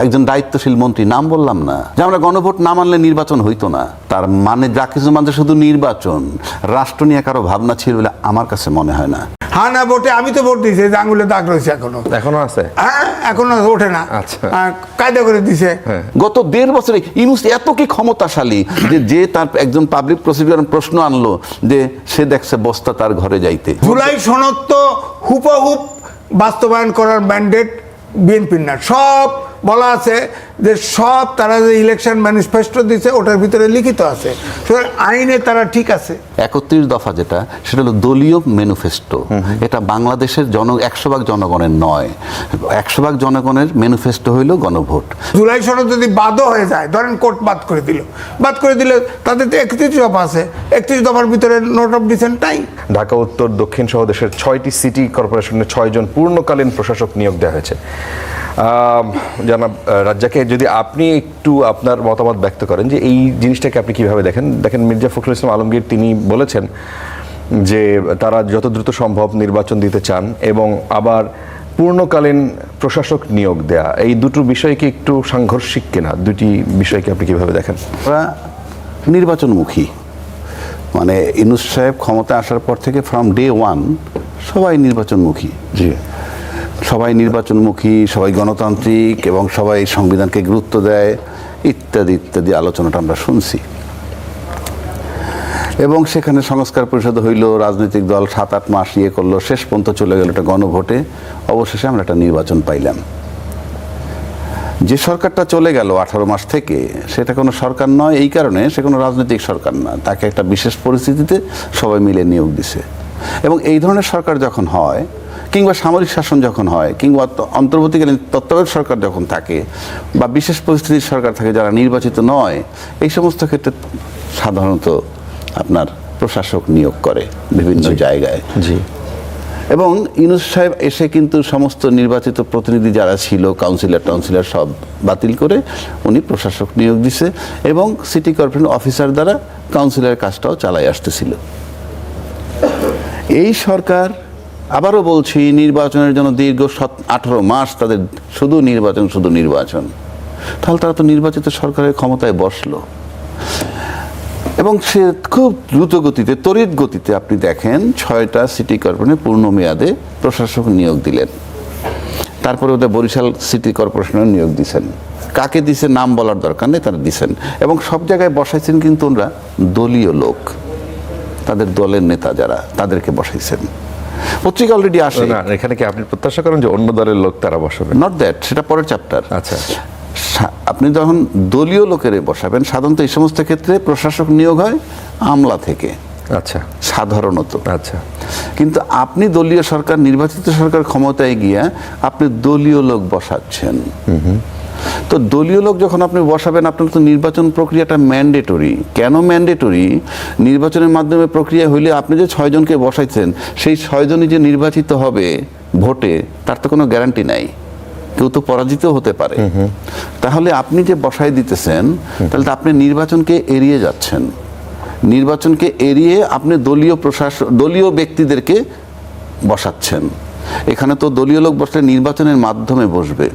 একজন দায়িত্বশীল মন্ত্রী, নাম বললাম না, যে আমরা গণভোট না মানলে নির্বাচন হইতো না, তার মানে যা কিছু মানছে শুধু নির্বাচন, রাষ্ট্র নিয়ে কারো ভাবনা ছিল বলে আমার কাছে মনে হয় না। হ্যাঁ না ভোটে আমি তো ভোট দিয়েছি, আঙুলে দাগ রয়েছে এখনো আছে। হ্যাঁ এখনো ওঠে না। আচ্ছা, কায়দা করে দিছে। গত 1.5 বছরে ইউনূস এত কি ক্ষমতাশালী যে তার একজন পাবলিক প্রসিকিউটর প্রশ্ন আনলো যে সে দেখছে বস্তা তার ঘরে যাইতে। জুলাই সনদ তো হুবহুব বাস্তবায়ন করার ম্যান্ডেট বিএনপির না, সব বলা আছে যে সব তারা যে ইলেকশন ম্যানিফেস্টো দিচ্ছে ওটার ভিতরে লিখিত আছে, আইনে তারা ঠিক আছে। 31 দফা যেটা, সেটা হলো দলীয় ম্যানিফেস্টো। এটা বাংলাদেশের 100% জনগণের নয়, 100% জনগণের ম্যানিফেস্টো হইল গণভোট। জুলাই সনদ যদি বাদও হয়ে যায়, ধরেন কোর্ট বাদ করে দিলে তাদের তো 31 দফা আছে, 31 দফার ভিতরে নোট অফ ডিসেন্ট নাই। ঢাকা উত্তর দক্ষিণ সহ দেশের 6টি সিটি কর্পোরেশনে 6 জন পূর্ণকালীন প্রশাসক নিয়োগ দেওয়া হয়েছে। জানাব রাজ্জাকে, যদি আপনি একটু আপনার মতামত ব্যক্ত করেন যে এই জিনিসটাকে আপনি কিভাবে দেখেন। মির্জা ফখরুল ইসলাম আলমগীর তিনি বলেছেন যে তারা যত দ্রুত সম্ভব নির্বাচন দিতে চান এবং আবার পূর্ণকালীন প্রশাসক নিয়োগ দেয়া, এই দুটো বিষয় কি একটু সাংঘর্ষিক কিনা? দুটি বিষয়কে আপনি কিভাবে দেখেন? ওরা নির্বাচনমুখী, মানে ইউনূস সাহেব ক্ষমতা আসার পর থেকে ফ্রম ডে 1 সবাই নির্বাচনমুখী। জি, সবাই নির্বাচনমুখী, সবাই গণতান্ত্রিক এবং সবাই সংবিধানকে গুরুত্ব দেয় ইত্যাদি ইত্যাদি আলোচনাটা আমরা শুনছি। এবং সেখানে সংস্কার পরিষদ হইল, রাজনৈতিক দল 7-8 মাস ইয়ে করলো, শেষ পর্যন্ত চলে গেল একটা গণভোটে, অবশেষে আমরা একটা নির্বাচন পাইলাম। যে সরকারটা চলে গেল 18 মাস থেকে, সেটা কোনো সরকার নয় এই কারণে সে কোনো রাজনৈতিক সরকার না, তাকে একটা বিশেষ পরিস্থিতিতে সবাই মিলে নিয়োগ দিছে। এবং এই ধরনের সরকার যখন হয়, কিংবা সামরিক শাসন যখন হয়, কিংবা অন্তর্বর্তীকালীন তত্ত্বাবধায়ক সরকার যখন থাকে, বা বিশেষ পরিস্থিতির সরকার থাকে যারা নির্বাচিত নয়, এই সমস্ত ক্ষেত্রে সাধারণত আপনার প্রশাসক নিয়োগ করে বিভিন্ন জায়গায়। জি, এবং ইউনূস সাহেব এসে কিন্তু সমস্ত নির্বাচিত প্রতিনিধি যারা ছিল, কাউন্সিলর সব বাতিল করে উনি প্রশাসক নিয়োগ দিছে এবং সিটি কর্পোরেশন অফিসার দ্বারা কাউন্সিলরের কাজটাও চালাই আসতেছিল। এই সরকার, আবারও বলছি, নির্বাচনের জন্য দীর্ঘ 18 মাস তাদের শুধু নির্বাচন, তাহলে তারা তো নির্বাচিত সরকারের ক্ষমতায় বসলো এবং সে খুব দ্রুত গতিতে, তড়িৎ গতিতে আপনি দেখেন 6টা সিটি কর্পোরেশনে পূর্ণ মেয়াদে প্রশাসক নিয়োগ দিলেন। তারপরে ওদের বরিশাল সিটি কর্পোরেশনে নিয়োগ দিয়েছেন, কাকে দিছে নাম বলার দরকার নেই, তারা দিছেন। এবং সব জায়গায় বসাইছেন কিন্তু ওরা দলীয় লোক, তাদের দলের নেতা যারা, তাদেরকে বসাইছেন। পত্রিকা অলরেডি আসে না, এখানে কি আপনি প্রত্যাশা করেন যে অন্য দলের লোক তারা বসাবে? নট দ্যাট, সেটা পরের চ্যাপ্টার। আচ্ছা, আপনি যখন দলীয় লোকের বসাবেন, সাধারণত এই সমস্ত ক্ষেত্রে প্রশাসক নিয়োগ হয় আমলা থেকে, আচ্ছা, সাধারণত। আচ্ছা, কিন্তু আপনি দলীয় সরকার, নির্বাচিত সরকার ক্ষমতায় গিয়া আপনি দলীয় লোক বসাচ্ছেন। তো দলীয় লোক যখন আপনি বসাবেন, আপনার তো নির্বাচন প্রক্রিয়াটা ম্যান্ডেটরি। কেন ম্যান্ডেটরি? নির্বাচনের মাধ্যমে প্রক্রিয়া হইলে আপনি যে 6 জনকে বসাইছেন, সেই 6 জনই যে নির্বাচিত হবে ভোটে, তার তো কোনো গ্যারান্টি নাই, কেউ তো পরাজিত হতে পারে। তাহলে আপনি যে বসাই দিতেছেন, তাহলে তো আপনি নির্বাচনকে এড়িয়ে যাচ্ছেন। নির্বাচনকে এড়িয়ে আপনি দলীয় ব্যক্তিদেরকে বসাচ্ছেন। এখানে তো দলীয় লোক বসলে নির্বাচনের মাধ্যমে বসবে,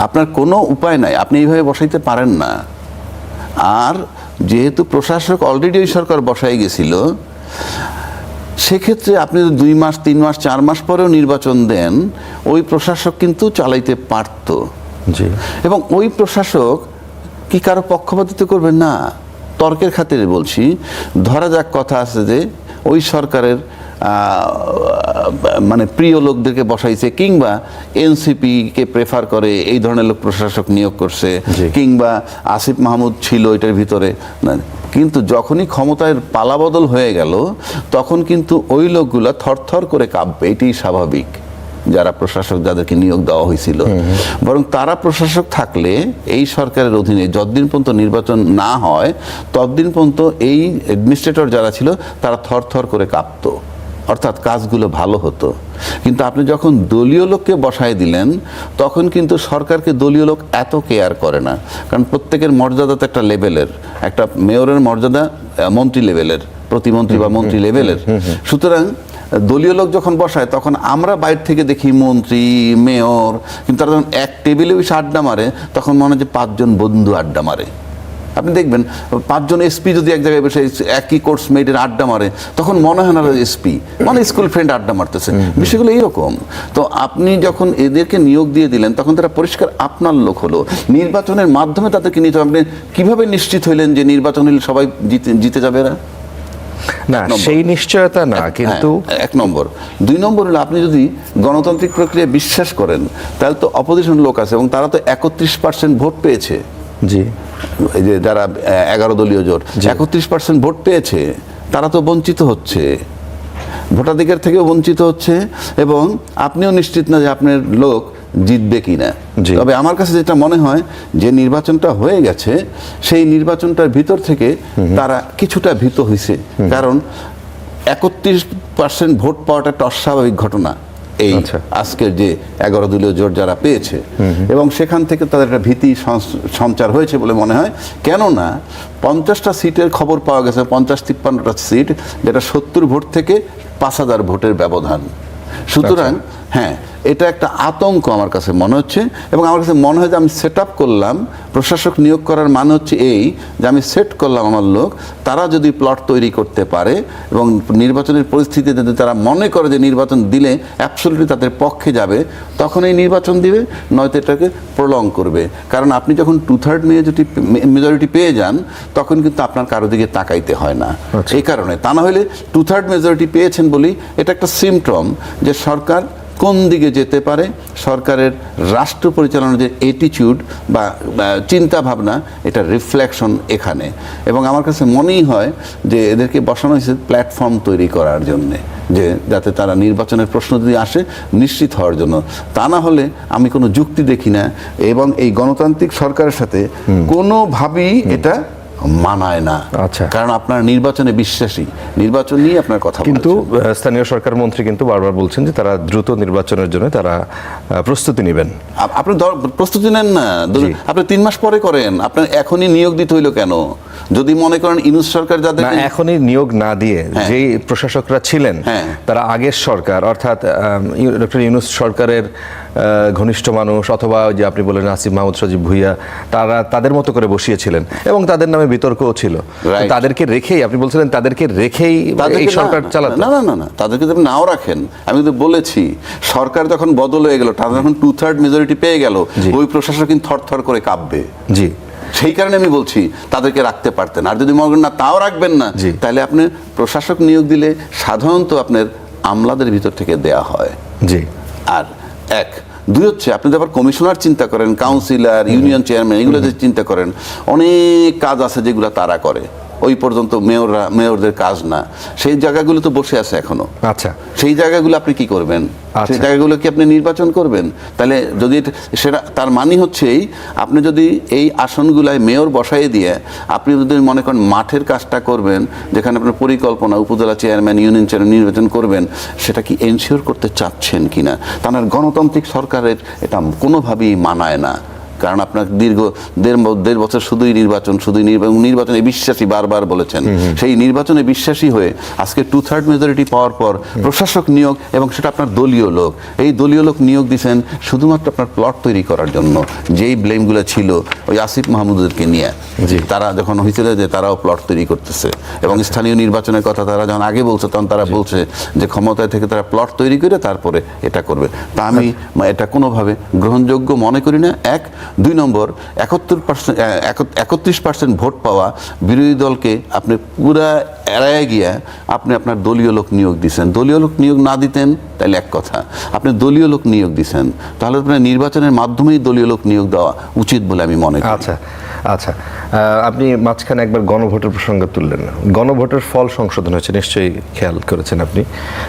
আপনার কোনো উপায় নাই, আপনি এইভাবে বসাইতে পারেন না। আর যেহেতু প্রশাসক অলরেডি ওই সরকার বসাই গেছিল, সেক্ষেত্রে আপনি 2 মাস 3 মাস 4 মাস পরেও নির্বাচন দেন, ওই প্রশাসক কিন্তু চালাইতে পারত। জি, এবং ওই প্রশাসক কি কারো পক্ষপাতিত্ব করবে না? তর্কের খাতিরে বলছি, ধরা যাক কথা আছে যে ওই সরকারের মানে প্রিয় লোকদেরকে বসাইছে, কিংবা এনসিপি-কে প্রেফার করে এই ধরনের লোক প্রশাসক নিয়োগ করছে, কিংবা আসিফ মাহমুদ ছিল এটার ভিতরে। কিন্তু যখনই ক্ষমতার পালাবদল হয়ে গেল, তখন কিন্তু ওই লোকগুলা থরথর করে কাঁপবে, এটাই স্বাভাবিক। যারা প্রশাসক, যাদেরকে নিয়োগ দেওয়া হয়েছিল, বরং তারা প্রশাসক থাকলে এই সরকারের অধীনে যতদিন পর্যন্ত নির্বাচন না হয়, ততদিন পর্যন্ত এই অ্যাডমিনিস্ট্রেটর যারা ছিল তারা থরথর করে কাঁপতো, অর্থাৎ কাজগুলো ভালো হতো। কিন্তু আপনি যখন দলীয় লোককে বসায় দিলেন, তখন কিন্তু সরকারকে দলীয় লোক এত কেয়ার করে না, কারণ প্রত্যেকের মর্যাদা তো একটা লেভেলের, একটা মেয়রের মর্যাদা মন্ত্রী লেভেলের, প্রতিমন্ত্রী বা মন্ত্রী লেভেলের। সুতরাং দলীয় লোক যখন বসায় তখন আমরা বাইরে থেকে দেখি মন্ত্রী, মেয়র, কিন্তু তারা যখন এক টেবিলে বসে আড্ডা মারে তখন মনে হয় যে 5 জন বন্ধু আড্ডা মারে। আপনি দেখবেন 5 জন এসপি যদি এক জায়গায় বসে একই কোর্স মেয়েদের আড্ডা মারে তখন মনে হয় না এসপি, মানে স্কুল ফ্রেন্ড আড্ডা মারতেছে। বিষয়গুলো এইরকম। তো আপনি যখন এদেরকে নিয়োগ দিয়ে দিলেন তখন তারা পরিষ্কার আপনার লোক হলো। নির্বাচনের মাধ্যমে তাদেরকে নিতে হবে। আপনি কিভাবে নিশ্চিত হইলেন যে নির্বাচন হলে সবাই জিতে যাবে এরা? না, সেই নিশ্চয়তা না, কিন্তু 1 নম্বর। 2 নম্বর হলো আপনি যদি গণতান্ত্রিক প্রক্রিয়া বিশ্বাস করেন তাহলে তো অপোজিশন লোক আছে এবং তারা তো 31% ভোট পেয়েছে। জি, এই যে যারা 11 দলীয় জোট 31% ভোট পেয়েছে, তারা তো বঞ্চিত হচ্ছে, ভোটাধিকার থেকেও বঞ্চিত হচ্ছে এবং আপনিও নিশ্চিত না যে আপনার লোক জিতবে কিনা। জি। তবে আমার কাছে যেটা মনে হয় যে নির্বাচনটা হয়ে গেছে সেই নির্বাচনটার ভিতর থেকে তারা কিছুটা ভীত হয়েছে, কারণ 31% ভোট পাওয়াটা একটা অস্বাভাবিক ঘটনা এই আজকের যে 11 দলীয় জোট যারা পেয়েছে, এবং সেখান থেকে তাদের একটা ভীতি সঞ্চার হয়েছে বলে মনে হয়। কেননা 50টা সিটের খবর পাওয়া গেছে, 50-53টা সিট, যেটা 70 ভোট থেকে 5000 ভোটের ব্যবধান। সুতরাং হ্যাঁ, এটা একটা আতঙ্ক আমার কাছে মনে হচ্ছে, এবং আমার কাছে মনে হয় যে আমি সেট আপ করলাম, প্রশাসক নিয়োগ করার মানে হচ্ছে এই যে আমি সেট করলাম আমার লোক, তারা যদি প্লট তৈরি করতে পারে এবং নির্বাচনের পরিস্থিতিতে যদি তারা মনে করে যে নির্বাচন দিলে অ্যাবসলিউটলি তাদের পক্ষে যাবে, তখন এই নির্বাচন দিবে, নয়তো এটাকে প্রলং করবে। কারণ আপনি যখন 2/3 মেজরিটি পেয়ে যান তখন কিন্তু আপনার কারো দিকে তাকাইতে হয় না। এই কারণে, তা না হলে 2/3 মেজরিটি পেয়েছেন বলেই এটা একটা সিমটম যে সরকার কোন দিকে যেতে পারে, সরকারের রাষ্ট্র পরিচালনার যে অ্যাটিটিউড বা চিন্তা ভাবনা, এটা রিফ্লেকশন এখানে। এবং আমার কাছে মনেই হয় যে এদেরকে বসানো হয়েছে প্ল্যাটফর্ম তৈরি করার জন্যে, যে যাতে তারা নির্বাচনের প্রশ্ন যদি আসে নিশ্চিত হওয়ার জন্য। তা না হলে আমি কোনো যুক্তি দেখি না, এবং এই গণতান্ত্রিক সরকারের সাথে কোনোভাবেই এটা মানায় না। আচ্ছা, কারণ আপনার নির্বাচনে বিশ্বাসী, নির্বাচন নিয়ে আপনার কথা। কিন্তু স্থানীয় সরকার মন্ত্রী কিন্তু বারবার বলছেন যে তারা দ্রুত নির্বাচনের জন্য তারা প্রস্তুতি নেবেন। আপনি প্রস্তুতি নেন না, আপনি 3 মাস পরে করেন। আপনার এখনই নিয়োগ দিতে হইলো কেন? যদি মনে করেন ইউনূস সরকার যাদের এখনই নিয়োগ না দিয়ে যেই প্রশাসকরা ছিলেন তারা আগের সরকার, অর্থাৎ ডক্টর ইউনূস সরকারের ঘনিষ্ঠ মানুষ, অথবা যে আপনি বলেন আসিফ মাহমুদ সজীব ভুইয়া, তারা তাদের মতো করে বসিয়েছিলেন এবং তাদের নামে বিতর্কও ছিল। তাদেরকে রেখেই আপনি বলছিলেন তাদেরকে রেখেই এই সরকার চালাতে। না না না না, তাদেরকে যদি নাও রাখেন, আমি তো বলেছি সরকার যখন বদল হয়ে গেল, তারা যখন 2/3 মেজরিটি পেয়ে গেল, ওই প্রশাসক কিন্তু থরথর করে কাঁপবে। জি, সেই কারণে আমি বলছি তাদেরকে রাখতে পারতেন। আর যদি মনে করেন না তাও রাখবেন না, তাহলে আপনি প্রশাসক নিয়োগ দিলে সাধারণত আপনার আমলাদের ভিতর থেকে দেয়া হয়। জি। আর 2 হচ্ছে আপনি যখন কমিশনার চিন্তা করেন, কাউন্সিলর, ইউনিয়ন চেয়ারম্যান, এগুলো যে চিন্তা করেন, অনেক কাজ আছে যেগুলো তারা করে, ওই পর্যন্ত মেয়রদের কাজ না। সেই জায়গাগুলো তো বসে আছে এখনো। আচ্ছা, সেই জায়গাগুলো আপনি কি করবেন? সেই জায়গাগুলো কি আপনি নির্বাচন করবেন? তাহলে যদি সেটা, তার মানে হচ্ছে আপনি যদি এই আসনগুলায় মেয়র বসাই দিয়ে আপনি যদি মনে করেন মাঠের কাজটা করবেন, যেখানে আপনার পরিকল্পনা, উপজেলা চেয়ারম্যান, ইউনিয়ন চেয়ারম্যান নির্বাচন করবেন, সেটা কি এনশিওর করতে চাচ্ছেন কিনা? তার গণতান্ত্রিক সরকারের এটা কোনোভাবেই মানায় না। কারণ আপনার দীর্ঘ দেড় বছর শুধুই নির্বাচনে বিশ্বাসী বারবার বলেছেন, সেই নির্বাচনে বিশ্বাসী হয়ে আজকে 2/3 মেজরিটি পাওয়ার পর প্রশাসক নিয়োগ, এবং সেটা আপনার দলীয় লোক, এই দলীয় লোক নিয়োগ দিয়েছেন শুধুমাত্র আপনার প্লট তৈরি করার জন্য। যেই ব্লেমগুলো ছিল ওই আসিফ মাহমুদকে নিয়ে, তারা যখন হয়েছিল যে তারাও প্লট তৈরি করতেছে, এবং স্থানীয় নির্বাচনের কথা তারা যখন আগে বলছে তখন তারা বলছে যে ক্ষমতায় থেকে তারা প্লট তৈরি করে তারপরে এটা করবে। তা আমি এটা কোনোভাবে গ্রহণযোগ্য মনে করি না। 2 নম্বর, 31% ভোট পাওয়া বিরোধী দলকে আপনি পুরা এড়ায় গিয়া আপনি আপনার দলীয় লোক নিয়োগ দিচ্ছেন। দলীয় লোক নিয়োগ না দিতেন তাহলে এক কথা, আপনি দলীয় লোক নিয়োগ দিচ্ছেন, তাহলে আপনার নির্বাচনের মাধ্যমেই দলীয় লোক নিয়োগ দেওয়া উচিত বলে আমি মনে করি। আচ্ছা আচ্ছা, আপনি মাঝখানে একবার গণভোটের প্রসঙ্গ তুললেন। গণভোটের ফল সংশোধন হয়েছে, নিশ্চয়ই খেয়াল করেছেন আপনি।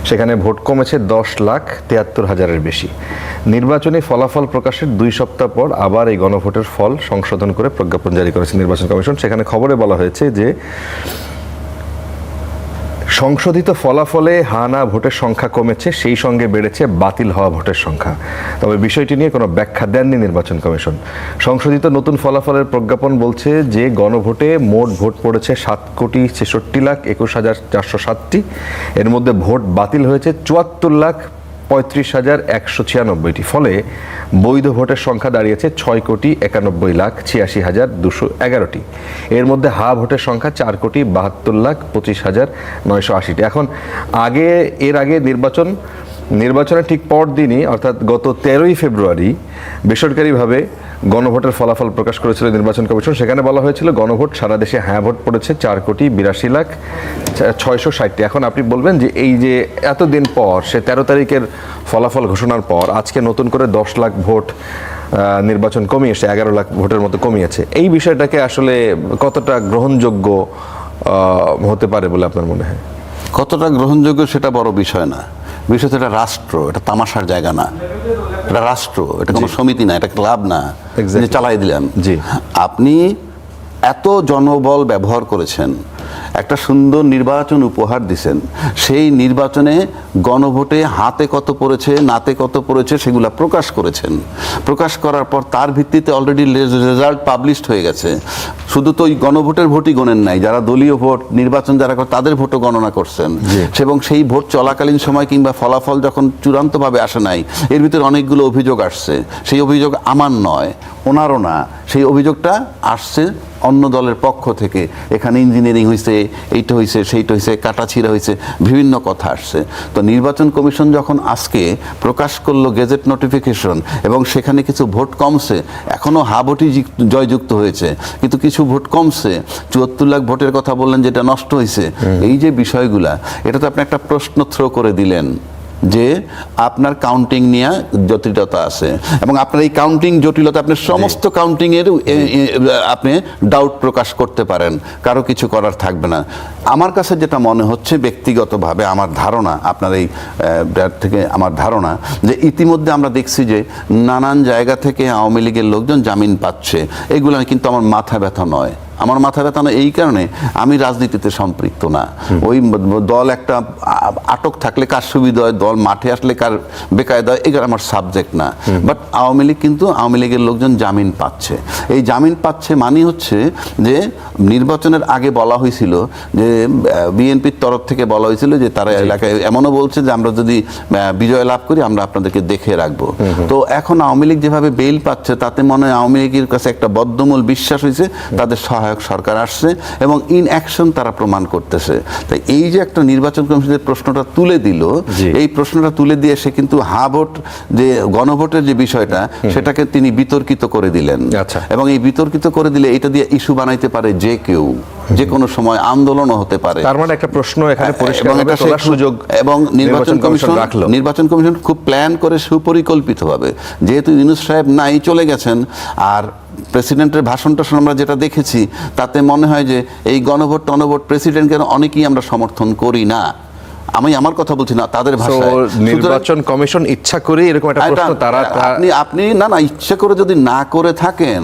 সেখানে ভোট কমেছে 10,73,000-এর বেশি। নির্বাচনী ফলাফল প্রকাশের 2 সপ্তাহ পর আবার এই গণভোটের ফল সংশোধন করে প্রজ্ঞাপন জারি করেছে নির্বাচন কমিশন। সেখানে খবরে বলা হয়েছে যে সংশোধিত ফলাফলে হানা ভোটের সংখ্যা কমেছে, সেই সঙ্গে বেড়েছে বাতিল হওয়া ভোটের সংখ্যা। তবে বিষয়টি নিয়ে কোনো ব্যাখ্যা দেননি নির্বাচন কমিশন। সংশোধিত নতুন ফলাফলের প্রজ্ঞাপন বলছে যে গণভোটে মোট ভোট পড়েছে 7,66,21,407টি। এর মধ্যে ভোট বাতিল হয়েছে 74,35,196টি। ফলে বৈধ ভোটের সংখ্যা দাঁড়িয়েছে 6,91,86,211টি। এর মধ্যে হা ভোটের সংখ্যা 4,72,25,980টি। এখন এর আগে নির্বাচনের ঠিক পর দিনই অর্থাৎ গত 13ই ফেব্রুয়ারি বেসরকারিভাবে গণভোটের ফলাফল প্রকাশ করেছিল নির্বাচন কমিশন। সেখানে বলা হয়েছিল গণভোট সারা দেশে হ্যাঁ ভোট পড়েছে 4,82,660টি। এখন আপনি বলবেন যে এই যে এতদিন পর, সে 13 তারিখের ফলাফল ঘোষণার পর আজকে নতুন করে 10 লাখ ভোট নির্বাচন কমিয়েছে, 11 লাখ ভোটের মতো কমিয়েছে, এই বিষয়টাকে আসলে কতটা গ্রহণযোগ্য হতে পারে বলে আপনার মনে হয়? কতটা গ্রহণযোগ্য সেটা বড় বিষয় না। বিষয় তো এটা রাষ্ট্র, এটা তামাশার জায়গা না, এটা রাষ্ট্র, এটা কোনো সমিতি না, এটা ক্লাব না যে চালাই দিলাম। জি, আপনি এত জনবল ব্যবহার করেছেন, একটা সুন্দর নির্বাচন উপহার দিছেন, সেই নির্বাচনে গণভোটে হাতে কত পড়েছে নাতে কত পড়েছে সেগুলো প্রকাশ করেছেন। প্রকাশ করার পর তার ভিত্তিতে অলরেডি রেজাল্ট পাবলিশড হয়ে গেছে। শুধু তো ওই গণভোটের ভোটই গণেন নাই, যারা দলীয় ভোট নির্বাচন যারা করে তাদের ভোটও গণনা করছেন। এবং সেই ভোট চলাকালীন সময় কিংবা ফলাফল যখন চূড়ান্তভাবে আসে নাই, এর ভিতরে অনেকগুলো অভিযোগ আসছে। সেই অভিযোগ আমার নয়, ওনারও না, সেই অভিযোগটা আসছে অন্য দলের পক্ষ থেকে। এখানে ইঞ্জিনিয়ারিং হয়েছে, এইটা হয়েছে, সেইটা হয়েছে, কাটাছিড়া হয়েছে, বিভিন্ন কথা আসছে। তো নির্বাচন কমিশন যখন আজকে প্রকাশ করলো গেজেট নোটিফিকেশন, এবং সেখানে কিছু ভোট কমছে, এখনও হা ভোটই জয়যুক্ত হয়েছে, কিন্তু কিছু ভোট কমছে, 74 লাখ ভোটের কথা বললেন যেটা নষ্ট হয়েছে, এই যে বিষয়গুলা, এটা তো আপনি একটা প্রশ্ন থ্রো করে দিলেন যে আপনার কাউন্টিং নিয়ে জটিলতা আছে, এবং আপনার এই কাউন্টিং জটিলতা আপনি সমস্ত কাউন্টিংয়ের আপনি ডাউট প্রকাশ করতে পারেন, কারো কিছু করার থাকবে না। আমার কাছে যেটা মনে হচ্ছে ব্যক্তিগতভাবে, আমার ধারণা, আপনার এই থেকে আমার ধারণা যে ইতিমধ্যে আমরা দেখছি যে নানান জায়গা থেকে আওয়ামী লীগের লোকজন জামিন পাচ্ছে। এগুলো কিন্তু আমার মাথা ব্যথা নয়, আমার মাথা ব্যথা না এই কারণে আমি রাজনীতিতে সম্পৃক্ত না। ওই দল একটা আটক থাকলে কার সুবিধা হয়, দল মাঠে আসলে কার বেকায়দা হয়, এগুলো আমার সাবজেক্ট না। বাট আওয়ামী লীগ কিন্তু আওয়ামী লীগের লোকজন জামিন পাচ্ছে। এই জামিন পাচ্ছে মানে হচ্ছে যে নির্বাচনের আগে বলা হয়েছিল যে বিএনপির তরফ থেকে বলা হয়েছিল যে তারা এলাকায় এমনও বলছে যে আমরা যদি বিজয় লাভ করি আমরা আপনাদেরকে দেখে রাখবো। তো এখন আওয়ামী লীগ যেভাবে বেইল পাচ্ছে, তাতে মনে হয় আওয়ামী লীগের কাছে একটা বদ্ধমূল বিশ্বাস হয়েছে, তাদের সহায়ক সরকার আসছে এবং ইন অ্যাকশন তারা প্রমাণ করতেছে। তাই এই যে একটা নির্বাচন কমিশনের প্রশ্নটা তুলে দিল, এই প্রশ্নটা তুলে দিয়ে সে কিন্তু হা ভোট যে গণভোটের যে বিষয়টা, সেটাকে তিনি বিতর্কিত করে দিলেন। এবং এই বিতর্কিত করে দিলে এটা দিয়ে ইস্যু বানাইতে পারে যে কেউ, যে কোনো সময় আন্দোলনও হতে পারে। তার মানে একটা প্রশ্ন এখানে পরিষ্কারভাবে তোলার সুযোগ এবং নির্বাচন কমিশন খুব প্ল্যান করে সুপরিকল্পিতভাবে, যেহেতু ইউনূস সাহেব নাই, চলে গেছেন, আর প্রেসিডেন্টের ভাষণটা আমরা যেটা দেখেছি তাতে মনে হয় যে এই গণভোট টনভোট প্রেসিডেন্টকে অনেকেই আমরা সমর্থন করি না। আমি আমার কথা বলছি না, তাদের ভাষায়। নির্বাচন কমিশন ইচ্ছা করে এরকম একটা প্রশ্ন আপনি না ইচ্ছা করে যদি না করে থাকেন,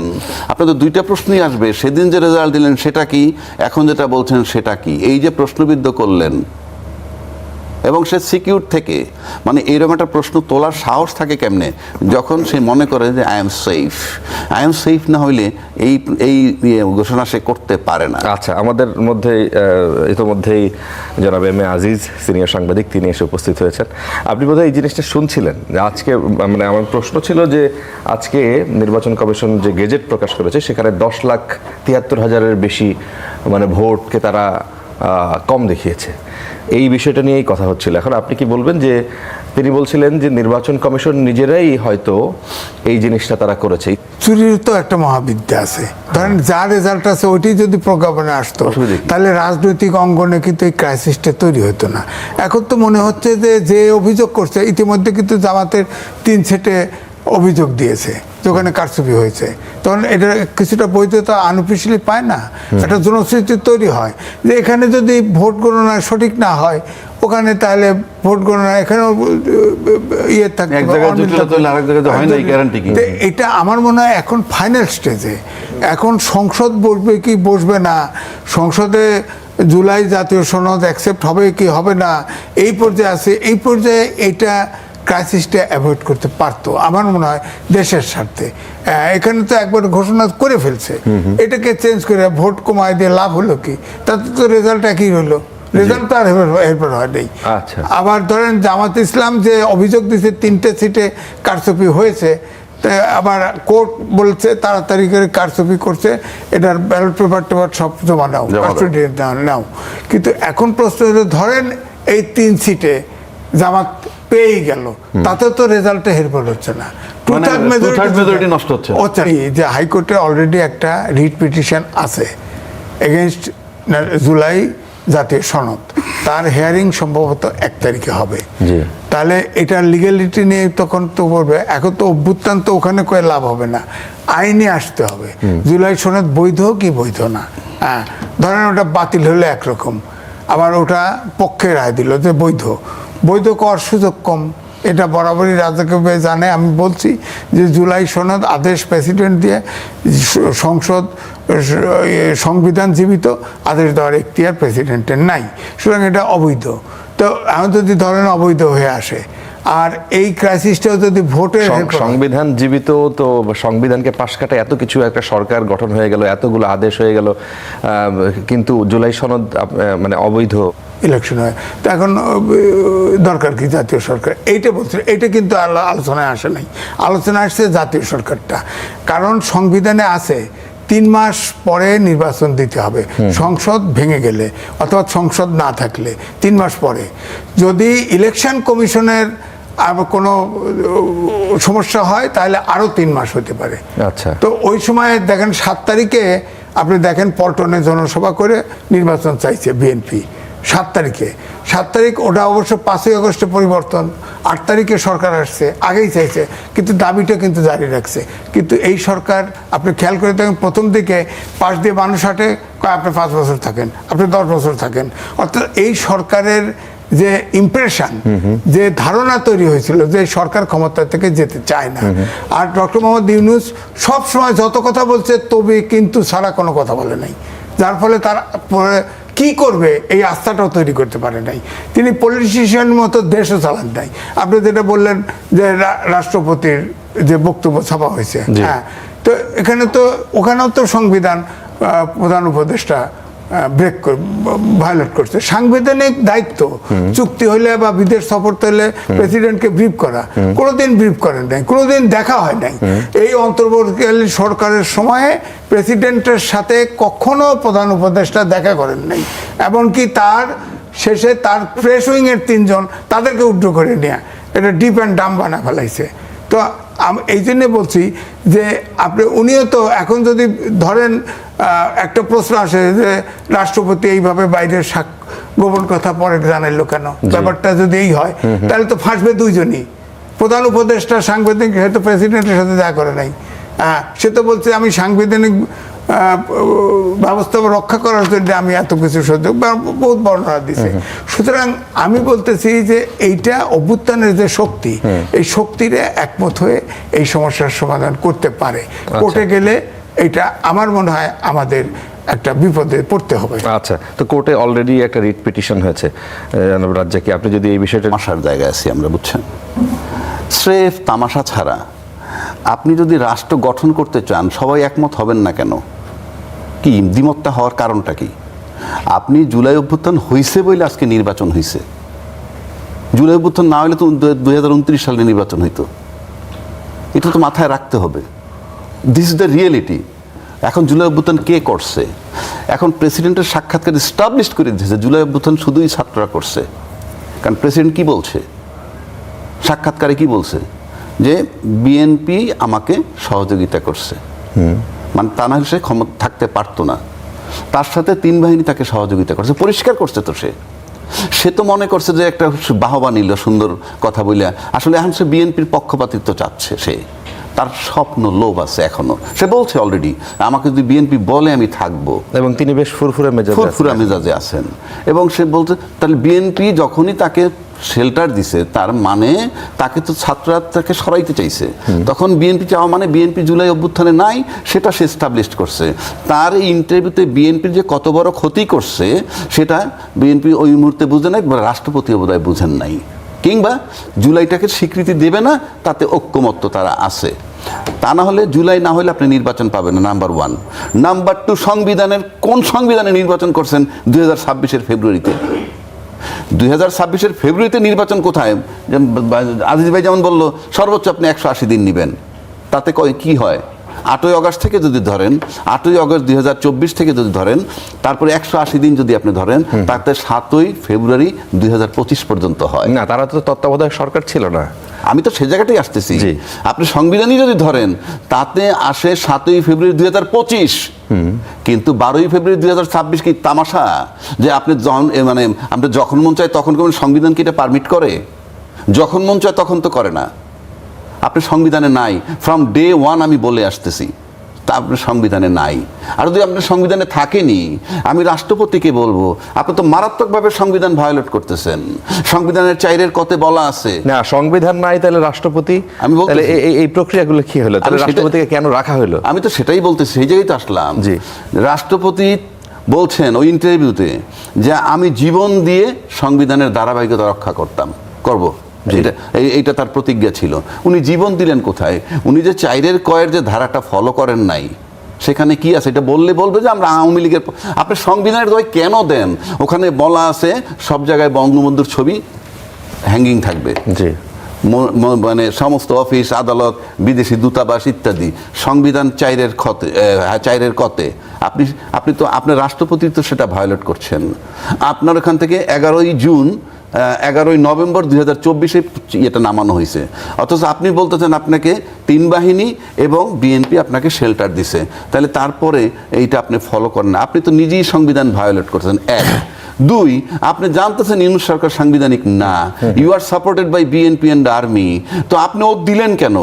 আপনাদের দুইটা প্রশ্নই আসবে। সেদিন যে রেজাল্ট দিলেন সেটা কি, এখন যেটা বলছেন সেটা কি, এই যে প্রশ্নবিদ্ধ করলেন, এবং সে সিকিউর থেকে, মানে এরকম একটা প্রশ্ন তোলার সাহস থাকে কেমনে যখন সে মনে করে যে আই এম সেফ না হইলে এই ঘোষণা সে করতে পারে না। আচ্ছা, আমাদের মধ্যে ইতোমধ্যেই জনাব এম এ আজিজ সিনিয়র সাংবাদিক, তিনি এসে উপস্থিত হয়েছেন। আপনি বোধহয় এই জিনিসটা শুনছিলেন যে আজকে, মানে আমার প্রশ্ন ছিল যে আজকে নির্বাচন কমিশন যে গেজেট প্রকাশ করেছে সেখানে 10,73,000-এর বেশি মানে ভোটকে তারা কম দেখিয়েছে। এই বিষয়টা নিয়েই কথা হচ্ছিল। এখন আপনি কি বলবেন যে তিনি বলছিলেন যে নির্বাচন কমিশন নিজেরাই হয়তো এই জিনিসটা তারা করেছে? চুরির তো একটা মহাবিদ্যা আছে। ধরেন যা রেজাল্ট আছে ওইটি যদি প্রজ্ঞাপনে আসতো, তাহলে রাজনৈতিক অঙ্গনে কিন্তু এই ক্রাইসিসটা তৈরি হতো না। এখন তো মনে হচ্ছে যে অভিযোগ করছে, ইতিমধ্যে কিন্তু জামাতের 3 সেটে অভিযোগ দিয়েছে যেখানে কারচুপি হয়েছে, তখন এটা কিছুটা বৈধতা আনঅফিশিয়ালি পায় না, একটা জনশ্রুতি তৈরি হয় যে এখানে যদি ভোট গণনা সঠিক না হয় ওখানে, তাহলে ভোট গণনা এখানেও ইয়ে থাকবে। এটা আমার মনে হয় এখন ফাইনাল স্টেজে। এখন সংসদ বসবে কি বসবে না, সংসদে জুলাই জাতীয় সনদ অ্যাকসেপ্ট হবে কি হবে না এই পর্যায়ে আছে, এই পর্যায়ে এইটা ক্রাইসিসটা অ্যাভয়েড করতে পারতো আমার মনে হয় দেশের স্বার্থে। এখানে তো একবার ঘোষণা করে ফেলছে, এটাকে চেঞ্জ করে ভোট কমায় দিয়ে লাভ হলো কি? তাতে তো রেজাল্ট একই হলো, রেজাল্ট তো আর এরপর হয় নেই। আচ্ছা। আবার ধরেন জামাত ইসলাম যে অভিযোগ দিচ্ছে 3টে সিটে কারচুপি হয়েছে, তা আবার কোর্ট বলছে তাড়াতাড়ি করে কারচুপি করছে, এটার ব্যালট পেপার টেপার সব জমা নাও, কাস্টডি নাও। কিন্তু এখন প্রশ্ন হলো ধরেন এই 3 সিটে জামাত পেয়েই গেল, তাতে তো রেজাল্টে হেরফের হচ্ছে না, two-third majority নষ্ট হচ্ছে। যে হাইকোর্টে অলরেডি একটা রিট পিটিশন আছে এগেনস্ট জুলাই জাতীয় সনদ, তার হিয়ারিং সম্ভবত 1 তারিখে হবে। তাহলে এটার লিগ্যালিটি নিয়ে তখন তো বলবে, এখন তো অভ্যুত্থান তো ওখানে করে লাভ হবে না, আইনে আসতে হবে জুলাই সনদ বৈধ কি বৈধ না। হ্যাঁ, ধরেন ওটা বাতিল হলে একরকম, আবার ওটা পক্ষে রায় দিল যে বৈধ, বৈধ করার সুযোগ কম, এটা বরাবরই রাজকীয় জানে। আমি বলছি যে জুলাই সনদ আদেশ প্রেসিডেন্ট দিয়ে সংসদ সংবিধান জীবিত, আদেশ দেওয়ার এখতিয়ার প্রেসিডেন্টের নাই, সুতরাং এটা অবৈধ। তো এখন যদি ধরেন অবৈধ হয়ে আসে, আর এই ক্রাইসিসটাও যদি ভোটের সংবিধান জীবিত, তো সংবিধানকে পাশ কাটে এত কিছু একটা সরকার গঠন হয়ে গেল, এতগুলো আদেশ হয়ে গেল, কিন্তু জুলাই সনদ মানে অবৈধ ইলেকশন হয়, তো এখন দরকার কি জাতীয় সরকার? এইটা বলছে, এইটা কিন্তু আলোচনায় আসে নাই, আলোচনায় আসছে জাতীয় সরকারটা, কারণ সংবিধানে আছে 3 মাস পরে নির্বাচন দিতে হবে সংসদ ভেঙে গেলে অথবা সংসদ না থাকলে 3 মাস পরে। যদি ইলেকশন কমিশনের কোনো সমস্যা হয় তাহলে আরও 3 মাস হতে পারে। আচ্ছা, তো ওই সময় দেখেন 7 তারিখে আপনি দেখেন পল্টনে জনসভা করে নির্বাচন চাইছে বিএনপি 7 তারিখে। 7 তারিখ ওটা অবশ্য 5ই আগস্টে পরিবর্তন, 8 তারিখে সরকার আসছে, আগেই চাইছে, কিন্তু দাবিটা কিন্তু জারি রাখছে। কিন্তু এই সরকার আপনি খেয়াল করে দেখেন প্রথম দিকে পাশ দিয়ে মানুষ হাঁটে, আপনি 5 বছর থাকেন, আপনি 10 বছর থাকেন। অর্থাৎ এই সরকারের যে ইমপ্রেশন, যে ধারণা তৈরি হয়েছিল যে সরকার ক্ষমতা থেকে যেতে চায় না। আর ডক্টর মোহাম্মদ ইউনূস সব সময় যত কথা বলছে তবে কিন্তু ছাড়া কোনো কথা বলে নাই, যার ফলে তার কি করবে এই আস্থাটাও তৈরি করতে পারে নাই। তিনি পলিটিশিয়ান মতো দেশও চালান নাই। আপনি যেটা বললেন যে রাষ্ট্রপতির যে বক্তব্য ছাপা হয়েছে, হ্যাঁ, তো এখানে তো ওখানেও তো সংবিধান প্রধান উপদেষ্টা ভায়োলেট করছে। সাংবিধানিক দায়িত্ব চুক্তি হইলে বা বিদেশ সফর হলে প্রেসিডেন্টকে ব্রিফ করা, কোনোদিন ব্রিফ করেন নাই, কোনোদিন দেখা হয় নাই। এই অন্তর্বর্তীকালীন সরকারের সময়ে প্রেসিডেন্টের সাথে কখনো প্রধান উপদেষ্টা দেখা করেন নাই, এমনকি তার শেষে তার প্রেস উইংয়ের 3 জন তাদেরকে উড্ড্র করে নেয়া, এটা ডিপ অ্যান্ড ডাম বানা ফেলাইছে। তো এই জন্যে বলছি যে আপনি উনিও তো এখন যদি ধরেন একটা প্রশ্ন আসে যে রাষ্ট্রপতি এইভাবে বাইরের গোপন কথা পরে জানাইলো কেন, ব্যাপারটা যদি এই হয় তাহলে তো ফাঁসবে 2 জনই। প্রধান উপদেষ্টা সাংবিধানিক হয়তো প্রেসিডেন্টের সাথে দেখা করে নাই, সে তো বলছে আমি সাংবিধানিক ব্যবস্থা রক্ষা করার জন্য আমি এত কিছু সহ্য, বহুত বর্ণনা দিছে। সুতরাং আমি বলতেছি যে এইটা অভ্যুত্থানের যে শক্তি, এই শক্তিরে একমত হয়ে এই সমস্যার সমাধান করতে পারে। কোর্টে গেলে এটা আমার মনে হয় আমাদের একটা বিপদে পড়তে হবে। আচ্ছা, তো কোর্টে অলরেডি একটা রিট পিটিশন হয়েছে রাজ্জাকি, আপনি যদি এই বিষয়টা তামাশার জায়গায় আছি আমরা, বুঝছেন, স্রেফ তামাশা ছাড়া আপনি যদি রাষ্ট্র গঠন করতে চান সবাই একমত হবেন না কেন? কি দ্বিমতটা হওয়ার কারণটা কি? আপনি জুলাই অভ্যুত্থান হয়েছে বলে আজকে নির্বাচন হয়েছে, জুলাই অভ্যুত্থান না হলে তো 2029 সালে নির্বাচন হইতো। এটা তো মাথায় রাখতে হবে, দিস ইজ দ্য রিয়েলিটি। এখন জুলাই অভ্যুত্থান কে করছে? এখন প্রেসিডেন্টের সাক্ষাৎকার এস্টাবলিশ করে দিয়েছে জুলাই অভ্যুত্থান শুধুই ছাত্ররা করছে। কারণ প্রেসিডেন্ট কি বলছে সাক্ষাৎকারে, কি বলছে যে বিএনপি আমাকে সহযোগিতা করছে, মানে তা না হলে সে ক্ষমতা থাকতে পারতো না। তার সাথে 3 বাহিনী তাকে সহযোগিতা করছে, পরিষ্কার করছে। তো সে তো মনে করছে যে একটা বাহবা নিল সুন্দর কথা বলে, আসলে এখন সে বিএনপির পক্ষপাতিত্ব চাচ্ছে। সে তার স্বপ্ন লোভ আছে এখনো, সে বলছে অলরেডি আমাকে যদি বিএনপি বলে আমি থাকবো, এবং তিনি বেশ ফুরফুরে মেজাজে আছেন। এবং সে বলছে তাহলে বিএনপি যখনই তাকে শেল্টার দিছে, তার মানে তাকে তো ছাত্ররা তাকে সরাইতে চাইছে। তখন বিএনপি চাওয়া মানে বিএনপি জুলাই অভ্যুত্থানে নাই, সেটা সে এস্টাবলিশ করছে। তার এই ইন্টারভিউতে বিএনপির যে কত বড় ক্ষতি করছে সেটা বিএনপি ওই মুহূর্তে বুঝে নাই, বা রাষ্ট্রপতিও বোধহয় বুঝেন নাই, কিংবা জুলাইটাকে স্বীকৃতি দেবে না তাতে ঐক্যমত্য তারা আছে। তা না হলে জুলাই না হলে আপনি নির্বাচন পাবেন না, নাম্বার 1। নাম্বার 2, সংবিধানের কোন সংবিধানে নির্বাচন করছেন 2026-এর ফেব্রুয়ারিতে? 2026-এর ফেব্রুয়ারিতে নির্বাচন কোথায়? আজিজ ভাই যেমন বললো সর্বোচ্চ আপনি 180 দিন নেবেন, তাতে কি হয়? 8ই আগস্ট থেকে যদি ধরেন, 8ই আগস্ট 2024 থেকে যদি ধরেন, তারপরে 180 দিন যদি আপনি ধরেন, তাতে 7ই ফেব্রুয়ারি 2025 পর্যন্ত হয় না, তারা তো তত্ত্বাবধায়ক সরকার ছিল না। আমি তো সে জায়গাটাই আসতেছি। জি। আপনি সংবিধানই যদি ধরেন, তাতে আসে 7ই ফেব্রুয়ারি 2025, কিন্তু 12ই ফেব্রুয়ারি 2026 কি তামাশা? যে আপনি মানে আপনি যখন মন চায় তখন কোন সংবিধান কি এটা পারমিট করে? যখন মন চায় তখন তো করে না। আপনি সংবিধানে নাই, ফ্রম ডে 1 আমি বলে আসতেছি, তা আপনার সংবিধানে নাই। আর যদি আপনার সংবিধানে থাকেনি, আমি রাষ্ট্রপতিকে বলবো আপনি তো মারাত্মকভাবে সংবিধান ভায়োলেট করতেছেন। সংবিধানের 4-এর কতে বলা আছে না, সংবিধান নাই, তাহলে রাষ্ট্রপতি, আমি বলতেছি। তাহলে এই প্রক্রিয়াগুলো কি হলো? তাহলে আমি সেটা- রাষ্ট্রপতিকে কেন রাখা হলো? আমি তো সেটাই বলতেছি, সেই জায়গায় তো আসলাম। জি। রাষ্ট্রপতি বলছেন ওই ইন্টারভিউতে যে আমি জীবন দিয়ে সংবিধানের ধারাবাহিকতা রক্ষা করব। এইটা তার প্রতিজ্ঞা ছিল। উনি জীবন দিলেন কোথায়? উনি যে 4-এর কয়ের যে ধারাটা ফলো করেন নাই, সেখানে কি আছে? এটা বলবে যে আমরা আওয়ামী লীগের। আপনি সংবিধানের দয় কেন দেন? ওখানে বলা আছে সব জায়গায় বঙ্গবন্ধুর ছবি হ্যাঙ্গিং থাকবে। জি। মানে সমস্ত অফিস, আদালত, বিদেশি দূতাবাস ইত্যাদি। সংবিধান 4-এর কতে আপনি তো আপনার রাষ্ট্রপতি তো সেটা ভায়োলেট করছেন। আপনার ওখান থেকে 11ই নভেম্বর 2024-এ এটা নামানো হয়েছে, অথচ আপনি বলতেছেন আপনাকে 3 বাহিনী এবং বিএনপি আপনাকে শেল্টার দিছে। তাহলে তারপরে এইটা আপনি ফলো করেন না, আপনি তো নিজেই সংবিধান ভায়োলেট করছেন। 1, 2, আপনি জানতেছেন ইউনূস সরকার সাংবিধানিক না, you are supported by BNP and army. তো আপনি ওত দিলেন কেন?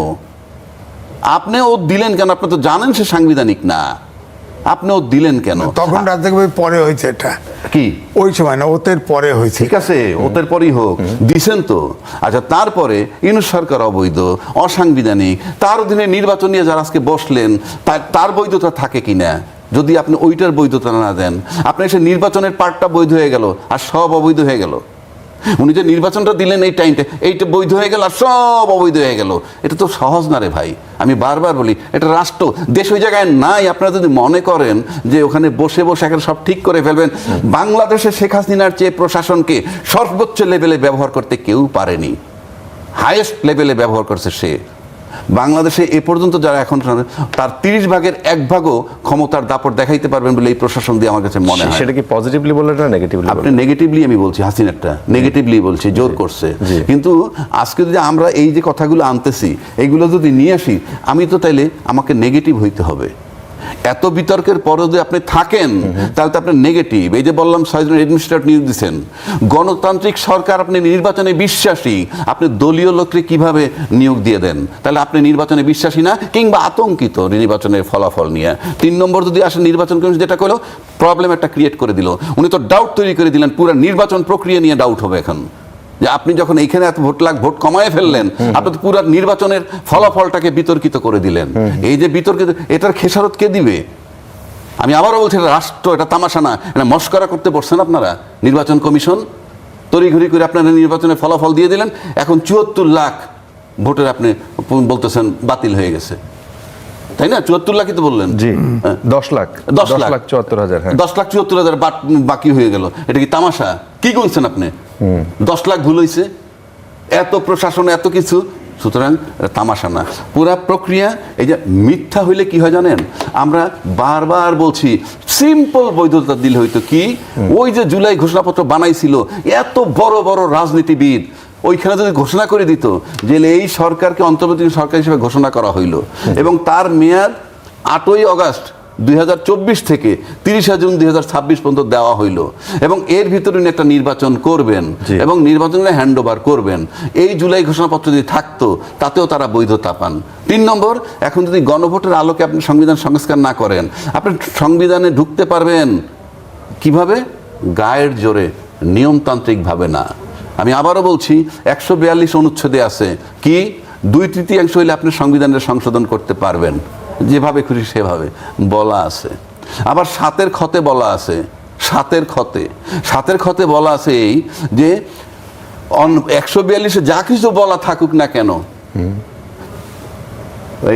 আপনি তো জানেন সে সাংবিধানিক না, আপনি ওত দিলেন কেন? তখন রাজ্জাক ভাই পরে হয়েছে এটা, কি ওই সময় না, ওতের পরে হয়েছে। ঠিক আছে, ওদের পরই হোক, দিছেন তো। আচ্ছা, তারপরে ইউনূস সরকার অবৈধ, অসাংবিধানিক, তার অধীনে নির্বাচন নিয়ে যারা আজকে বসলেন, তার বৈধতা থাকে কিনা? যদি আপনি ওইটার বৈধতা না দেন, আপনি এসে নির্বাচনের পার্টটা বৈধ হয়ে গেল আর সব অবৈধ হয়ে গেল। উনি যে নির্বাচনটা দিলেন এই টাইমটা, এইটা বৈধ হয়ে গেল আর সব অবৈধ হয়ে গেল। এটা তো সহজ না রে ভাই। আমি বারবার বলি, এটা রাষ্ট্র, দেশ ওই জায়গায় নাই। আপনারা যদি মনে করেন যে ওখানে বসে এখানে সব ঠিক করে ফেলবেন, বাংলাদেশে শেখ হাসিনার চেয়ে প্রশাসনকে সর্বোচ্চ লেভেলে ব্যবহার করতে কেউ পারেনি। হাইয়েস্ট লেভেলে ব্যবহার করছে সে। বাংলাদেশে এ পর্যন্ত যারা এখন, তার 30 ভাগের 1 ভাগও ক্ষমতার দাপট দেখাইতে পারবেন বলে এই প্রশাসন দিয়ে আমার কাছে মনে হয়। সেটা কি পজিটিভলি বললেন না নেগেটিভলি? আপনি নেগেটিভলি, আমি বলছি হাসিনারটা নেগেটিভলি বলছি, জোর করছে। কিন্তু আজকে যদি আমরা এই যে কথাগুলো আনতেছি, এইগুলো যদি নিয়ে আসি, আমি তো তাইলে আমাকে নেগেটিভ হইতে হবে। এত বিতর্কের পরে যদি আপনি থাকেন, তাহলে তো আপনি নেগেটিভ। এই যে বললাম 6 জন অ্যাডমিনিস্ট্রেটর নিয়োগ দিচ্ছেন, গণতান্ত্রিক সরকার, আপনি নির্বাচনে বিশ্বাসী, আপনি দলীয় লোককে কিভাবে নিয়োগ দিয়ে দেন? তাহলে আপনি নির্বাচনে বিশ্বাসী না, কিংবা আতঙ্কিত নির্বাচনের ফলাফল নিয়ে। 3 নম্বর যদি আসে, নির্বাচন কমিশন যেটা করলো, প্রবলেম একটা ক্রিয়েট করে দিল। উনি তো ডাউট তৈরি করে দিলেন, পুরো নির্বাচন প্রক্রিয়া নিয়ে ডাউট হবে এখন। যে আপনি যখন এইখানে এত ভোট কমায় ফেললেন, আপনি তো পুরো নির্বাচনের ফলাফলটাকে বিতর্কিত করে দিলেন। এই যে বিতর্কিত, এটার খেসারত কে দিবে? আমি আবারও বলছি, এটা রাষ্ট্র, এটা তামাশা না। এটা মস্করা করতে বসছেন আপনারা। নির্বাচন কমিশন তড়িঘড়ি করে আপনারা নির্বাচনের ফলাফল দিয়ে দিলেন। এখন 74 লাখ ভোটের আপনি বলতেছেন বাতিল হয়ে গেছে, তাই না? 74 লাখই তো বললেন। জি, 10 লাখ 74,000। 10,74,000 বাকি হয়ে গেল। এটা কি তামাশা? কি গুনছেন আপনি? 10 লাখ ভুল হয়েছে, এত প্রশাসন, এত কিছু। সুতরাং তামাশা না, পুরা প্রক্রিয়া। এই যে মিথ্যা হইলে কি হয় জানেন? আমরা বারবার বলছি, সিম্পল বৈধতা দিলে হইতো কি, ওই যে জুলাই ঘোষণাপত্র বানাইছিল এত বড় বড় রাজনীতিবিদ, ওইখানে যদি ঘোষণা করে দিত যে এই সরকারকে অন্তর্বর্তী সরকার হিসেবে ঘোষণা করা হইল, এবং তার মেয়াদ 8ই আগস্ট 2024 থেকে 30 জুন 2026 পর্যন্ত দেওয়া হইল, এবং এর ভিতরে উনি একটা নির্বাচন করবেন এবং নির্বাচনে হ্যান্ড ওভার করবেন। এই জুলাই ঘোষণাপত্র যদি থাকতো, তাতেও তারা বৈধতা পান। 3 নম্বর, এখন যদি গণভোটের আলোকে আপনি সংবিধান সংস্কার না করেন, আপনি সংবিধানে ঢুকতে পারবেন কিভাবে? গায়ের জোরে, নিয়মতান্ত্রিক ভাবে না। আমি আবারও বলছি 142 অনুচ্ছেদে আছে কি 2/3 হইলে আপনি সংবিধানের সংশোধন করতে পারবেন, যেভাবে খুশি সেভাবে বলা আছে। আবার 7-এর খতে বলা আছে, 7-এর খতে বলা আছে এই যে 142-এ যা কিছু বলা থাকুক না কেন,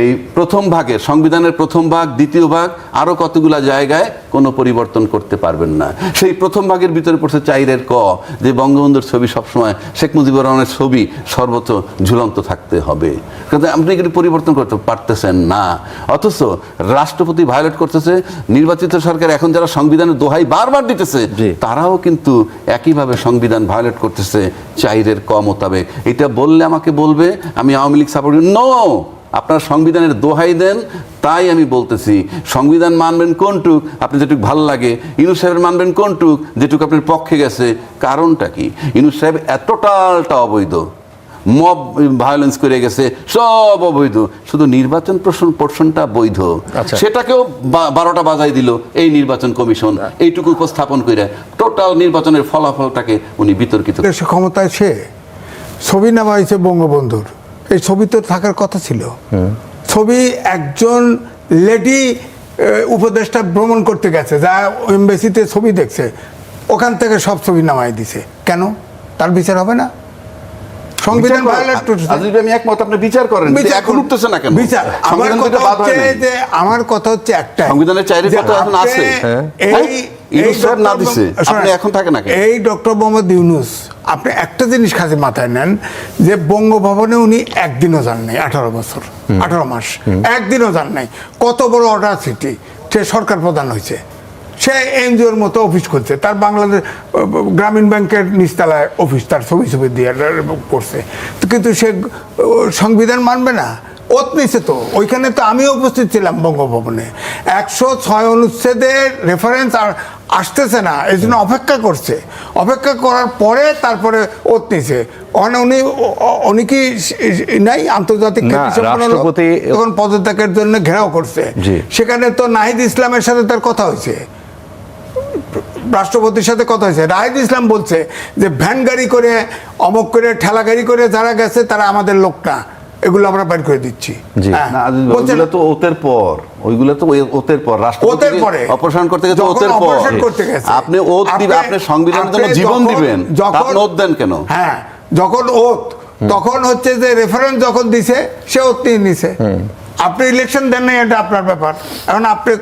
এই প্রথম ভাগের সংবিধানের প্রথম ভাগ, দ্বিতীয় ভাগ, আরো কতগুলা জায়গায় কোনো পরিবর্তন করতে পারবেন না। সেই প্রথম ভাগের ভিতরে পড়ছে 4-এর ক, যে বঙ্গবন্ধুর ছবি সবসময়, শেখ মুজিবুর রহমানের ছবি সর্বত্র ঝুলন্ত থাকতে হবে। কিন্তু আপনি এগুলি পরিবর্তন করতে পারতেছেন না, অথচ রাষ্ট্রপতি ভায়োলেট করতেছে। নির্বাচিত সরকার এখন যারা সংবিধানের দোহাই বারবার দিতেছে, তারাও কিন্তু একইভাবে সংবিধান ভায়োলেট করতেছে 4-এর ক মোতাবেক। এটা বললে আমাকে বলবে আমি আওয়ামী লীগ সাপোর্ট, নো, আপনার সংবিধানের দোহাই দেন, তাই আমি বলতেছি সংবিধান মানবেন কোনটুক আপনি যেটুক ভালো লাগে, ইউনূস সাহেবের মানবেন কোনটুক যেটুক আপনার পক্ষে গেছে। কারণটা কি? ইউনূস সাহেব টোটালটা অবৈধ, মব ভায়োলেন্স করে গেছে, সব অবৈধ, শুধু নির্বাচন পোর্শনটা বৈধ। সেটাকেও 12টা বাজাই দিল এই নির্বাচন কমিশন, এইটুকু উপস্থাপন করে টোটাল নির্বাচনের ফলাফলটাকে উনি বিতর্কিত। সে ক্ষমতায় সে ছবি নেওয়া হয়েছে বঙ্গবন্ধুর, এই ছবি তো থাকার কথা ছিল। ছবি একজন লেডি উপদেষ্টা ভ্রমণ করতে গেছে, যা এমবেসিতে ছবি দেখছে, ওখান থেকে সব ছবি নামাই দিছে। কেন তার বিচার হবে না? সংবিধান ভায়োলেট করছে। আমি একমত, আপনি বিচার করেন, এখন উঠতেছে না কেন বিচার? আমার কথা হচ্ছে একটা, সংবিধানের 4-এর কথা এখন আছে, এখন থাকে না। এই ডক্টর মোহাম্মদ ইউনূস, আপনি একটা জিনিস খালি মাথায় নেন যে বঙ্গভবনে উনি একদিনও যান নাই, 18 বছর 18 মাস একদিনও যান নাই। কত বড় অর্ডার সিটি, সে সরকার প্রধান হয়েছে, সে এনজিওর মতো অফিস করছে, তার বাংলাদেশ গ্রামীণ ব্যাংকের নিচতলায় অফিস, তার ছবি দিয়ে করছে, কিন্তু সে সংবিধান মানবে না? ওত নিছে তো, ওইখানে তো আমিও উপস্থিত ছিলাম বঙ্গভবনে। 106 অনুচ্ছেদের রেফারেন্স আর আসতেছে না, এই জন্য অপেক্ষা করছে। অপেক্ষা করার পরে তারপরে ওত নিছে। উনি কি নাই আন্তর্জাতিক রাষ্ট্রপতি তখন পদত্যাগের জন্য ঘেরাও করছে, সেখানে তো নাহিদ ইসলামের সাথে তার কথা হয়েছে, রাষ্ট্রপতির সাথে কথা হয়েছে। নাহিদ ইসলাম বলছে যে ভ্যান গাড়ি করে, অমক করে, ঠেলা গাড়ি করে যারা গেছে তারা আমাদের লোক না, এগুলো আমরা বের করে দিচ্ছি। ওইগুলো তো ওতের পর, রাষ্ট্রপতি অপারেশন করতে গেছে, ওতের পর আপনি ওত দিবেন, আপনি সংবিধানের জন্য জীবন দিবেন, আপনি ওত দেন কেন? হ্যাঁ, যখন ওত, তখন হচ্ছে যে রেফারেন্স যখন দিছে সে ওত নিয়ে নিছে। আপনি ইলেকশন দেন নাই, এটা আপনার ব্যাপার। এখন আপনি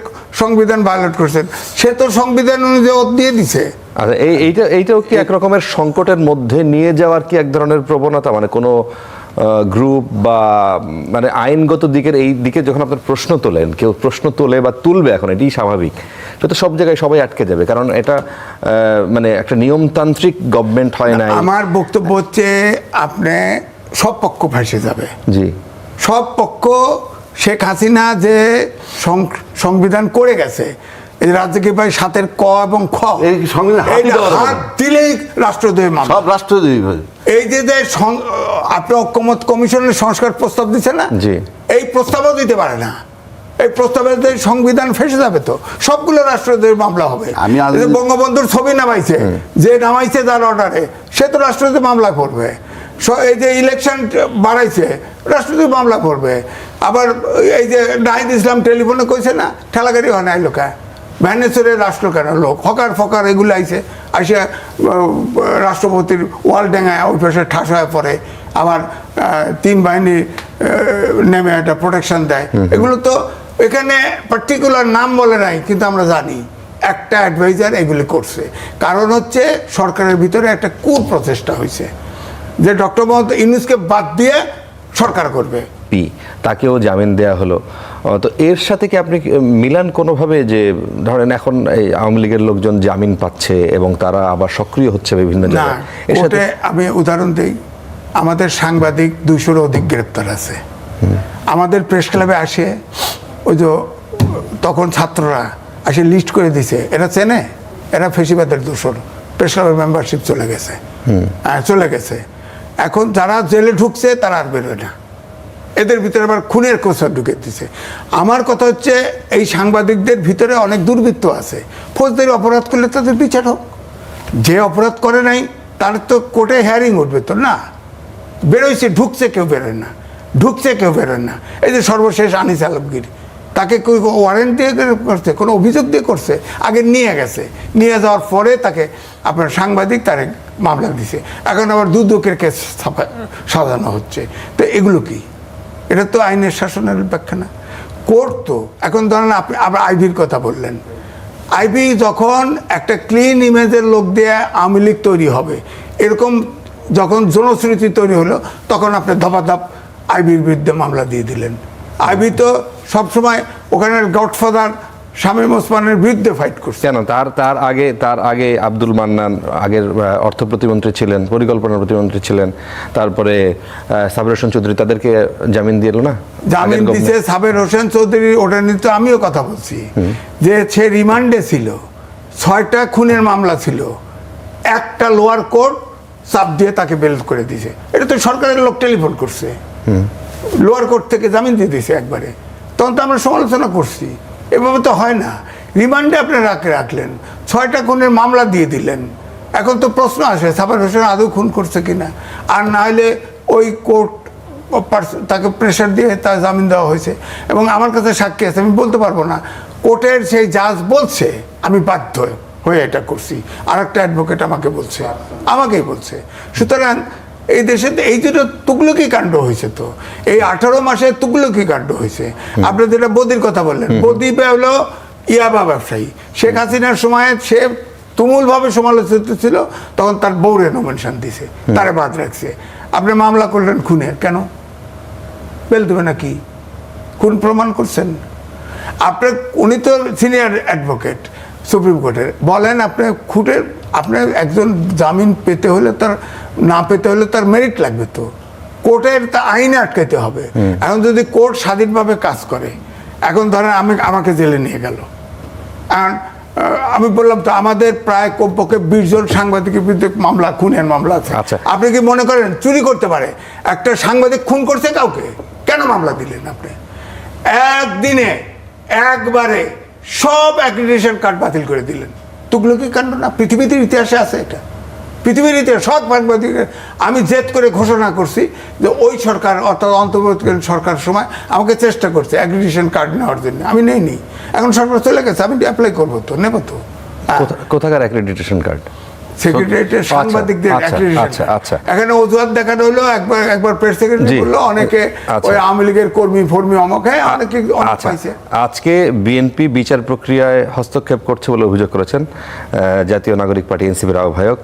সংবিধান ভায়োলেট করছেন, সে তো সংবিধান অনুযায়ী ওত দিয়ে দিছে। আচ্ছা, এইটাও কি এক রকমের সংকটের মধ্যে নিয়ে যাওয়ার কি এক ধরনের প্রবণতা, মানে কোনো গ্রুপ বা মানে আইনগত দিকের এই দিকে যখন আপনার প্রশ্ন তোলেন, কেউ প্রশ্ন তোলে বা তুলবে, এখন এটাই স্বাভাবিক, সেটা তো সব জায়গায় সবাই আটকে যাবে, কারণ এটা মানে একটা নিয়মতান্ত্রিক গভর্নমেন্ট হয় না। আমার বক্তব্য হচ্ছে আপনি সব পক্ষ ফাঁসে যাবে। জি, সব পক্ষ, শেখ হাসিনা যে সংবিধান করে গেছে, এই রাজ্যকে ভাই 7-এর ক এবং খ, এই সংবিধান হাত দিলেই রাষ্ট্রদ্রোহী মামলা, সব রাষ্ট্রদ্রোহী। এই যে আপনি ঐকমত্য কমিশনের সংস্কার প্রস্তাব দিচ্ছে না, এই প্রস্তাবও দিতে পারে না। এই প্রস্তাবে সংবিধান ফেসে যাবে, তো সবগুলো রাষ্ট্রদ্রোহী মামলা হবে। বঙ্গবন্ধুর ছবি নামাইছে, যে নামাইছে যার অর্ডারে, সে তো রাষ্ট্রদ্রোহী মামলা করবে। এই যে ইলেকশন বাড়াইছে, রাষ্ট্রদ্রোহী মামলা করবে। আবার এই যে নাহিদ ইসলাম টেলিফোনে কইছে না, ঠেলাগাড়ি হয় নাই লোকা, ভ্যানেশ্বরের রাষ্ট্র কেন লোক, হকার ফকার এগুলো আইছে, আসে রাষ্ট্রপতির ওয়াল ডেঙ্গায় ওই পাশে ঠাস হয়ে পড়ে, আবার 3 বাহিনী নেমে একটা প্রোটেকশন দেয়। এগুলো তো এখানে পার্টিকুলার নাম বলে নাই, কিন্তু আমরা জানি একটা অ্যাডভাইজার এগুলি করছে। কারণ হচ্ছে সরকারের ভিতরে একটা কুপ্রচেষ্টা হয়েছে যে ডক্টর মোহাম্মদ ইউনূসকে বাদ দিয়ে সরকার করবে, তাকেও জামিন দেয়া হলো। তো এর সাথে কি আপনি মিলান কোনোভাবে, যে ধরেন এখন এই আওয়ামী লীগের লোকজন জামিন পাচ্ছে এবং তারা আবার সক্রিয় হচ্ছে বিভিন্ন জায়গায়? এর সাথে আমি উদাহরণ দিই, আমাদের সাংবাদিক 200-এর অধিক গ্রেপ্তার আছে। আমাদের প্রেস ক্লাবে আসে, ওই যে তখন ছাত্ররা আসে লিস্ট করে দিছে, এরা চেনে, এরা ফেসিবাদের দূষণ, প্রেস ক্লাবের মেম্বারশিপ চলে গেছে। এখন যারা জেলে ঢুকছে তারা আর বেরোয় না, এদের ভিতরে আবার খুনের কোষা ঢুকে দিছে। আমার কথা হচ্ছে এই সাংবাদিকদের ভিতরে অনেক দুর্বৃত্ত আছে, ফৌজদারি অপরাধ করলে তাদের বিচার হোক, যে অপরাধ করে নাই তার তো কোর্টে হিয়ারিং উঠবে তো না, বেরোইছে, ঢুকছে কেউ বেরোয় না, ঢুকছে কেউ বেরোয় না। এই যে সর্বশেষ আনিস আলমগীর, তাকে ওয়ারেন্ট দিয়ে করছে, কোনো অভিযোগ দিয়ে করছে, আগে নিয়ে গেছে, নিয়ে যাওয়ার পরে তাকে আপনার সাংবাদিক তারে মামলা দিছে, এখন আবার দুদকের কেস সাজানো হচ্ছে। তো এগুলো কি? এটা তো আইনের শাসনের ব্যাখ্যা না। কোর্ট তো এখন ধরেন আপনি আবার আইবির কথা বললেন, আইবি যখন একটা ক্লিন ইমেজের লোক দিয়ে আওয়ামী লীগ তৈরি হবে, এরকম যখন জনশ্রুতি তৈরি হলো, তখন আপনি দফাদফ আইবির বিরুদ্ধে মামলা দিয়ে দিলেন। আইবি তো সবসময় ওখানের গডফাদার শামীম ওসমানের বিরুদ্ধে ফাইট করছে। কেন? তার আগে আব্দুল মান্নান আগের অর্থ প্রতিমন্ত্রী ছিলেন, পরিকল্পনা প্রতিমন্ত্রী ছিলেন, তারপরে সাবের হোসেন চৌধুরী, তাদেরকে জামিন দিল না? জামিন দিছে সাবের হোসেন চৌধুরী, ওটা নিয়ে তো আমিও কথা বলছি যে সে রিমান্ডে ছিল, 6টা খুনের মামলা ছিল, একটা লোয়ার কোর্ট চাপ দিয়ে তাকে বেল করে দিয়েছে। এটা তো সরকারের লোক টেলিফোন করছে, লোয়ার কোর্ট থেকে জামিন দিয়ে দিয়েছে একবারে। তখন তো আমরা সমালোচনা করছি, এভাবে তো হয় না। রিমান্ডে আপনি রাখলেন, 6টা খুনের মামলা দিয়ে দিলেন, এখন তো প্রশ্ন আসে সাবের হোসেন আদৌ খুন করছে কিনা, আর না হলে ওই কোর্ট তাকে প্রেশার দিয়ে তার জামিন দেওয়া হয়েছে। এবং আমার কাছে সাক্ষী আছে, আমি বলতে পারবো না, কোর্টের সেই জাজ বলছে আমি বাধ্য হয়ে এটা করছি, আর একটা অ্যাডভোকেট আমাকেই বলছে। সুতরাং এই দেশে এই যেটা তুগলকি কাণ্ড হয়েছে, তো এই 18 মাসে তুগলকি কাণ্ড হয়েছে। আপনি যেটা বদির কথা বললেন, বদি হলো ইয়াবা ব্যবসায়ী, শেখ হাসিনার সময় সে তুমুলভাবে সমালোচিত ছিল, তখন তার বউরে নমিনেশন দিছে, তারে বাদ রাখছে। আপনি মামলা করলেন খুনের, কেন বেল দেবে নাকি? খুন প্রমাণ করছেন আপনার, উনি তো সিনিয়র অ্যাডভোকেট সুপ্রিম কোর্টের, বলেন আপনি খুনের, আপনার একজন জামিন পেতে হলে তার না পেতে হলে তার মেরিট লাগবে, তো কোর্টের তা আইনে আটকাইতে হবে। এখন যদি কোর্ট স্বাধীনভাবে কাজ করে, এখন ধরেন আমাকে জেলে নিয়ে গেল, আর আমি বললাম তো আমাদের প্রায় কমপক্ষে 20 জন সাংবাদিকের বিরুদ্ধে মামলা, খুনের মামলা আছে। আপনি কি মনে করেন চুরি করতে পারে একটা সাংবাদিক খুন করছে কাউকে? কেন মামলা দিলেন আপনি? একদিনে একবারে সব অ্যাক্রিডিটেশন কার্ড বাতিল করে দিলেন। তুগলকি কাণ্ড না? পৃথিবীতে ইতিহাসে আছে এটা, পৃথিবীর ইতিহাস। সব সাংবাদিকের আমি জেদ করে ঘোষণা করছি যে ওই সরকার অর্থাৎ অন্তর্বর্তীকালীন সরকার সময় আমাকে চেষ্টা করছে অ্যাক্রিডিটেশন কার্ড নেওয়ার জন্য, আমি নেইনি। এখন সরকার চলে গেছে, আমি অ্যাপ্লাই করবো, তো নেব তো। কোথাকার অ্যাক্রিডিটেশন কার্ড? সেক্রেটারিয়েটের সাংবাদিকদের অ্যাক্রিডিটেশন। এখানে অজুহাত দেখানো হলো, একবার প্রেস সেক্রেটারি বললো অনেকে ওই আওয়ামী লীগের কর্মী ফর্মী অমকে অনেকে পাইছে। আজকে বিএনপি বিচার প্রক্রিয়ায় হস্তক্ষেপ করছে বলে অভিযোগ করেছেন জাতীয় নাগরিক পার্টি এনসিপির আহ্বায়ক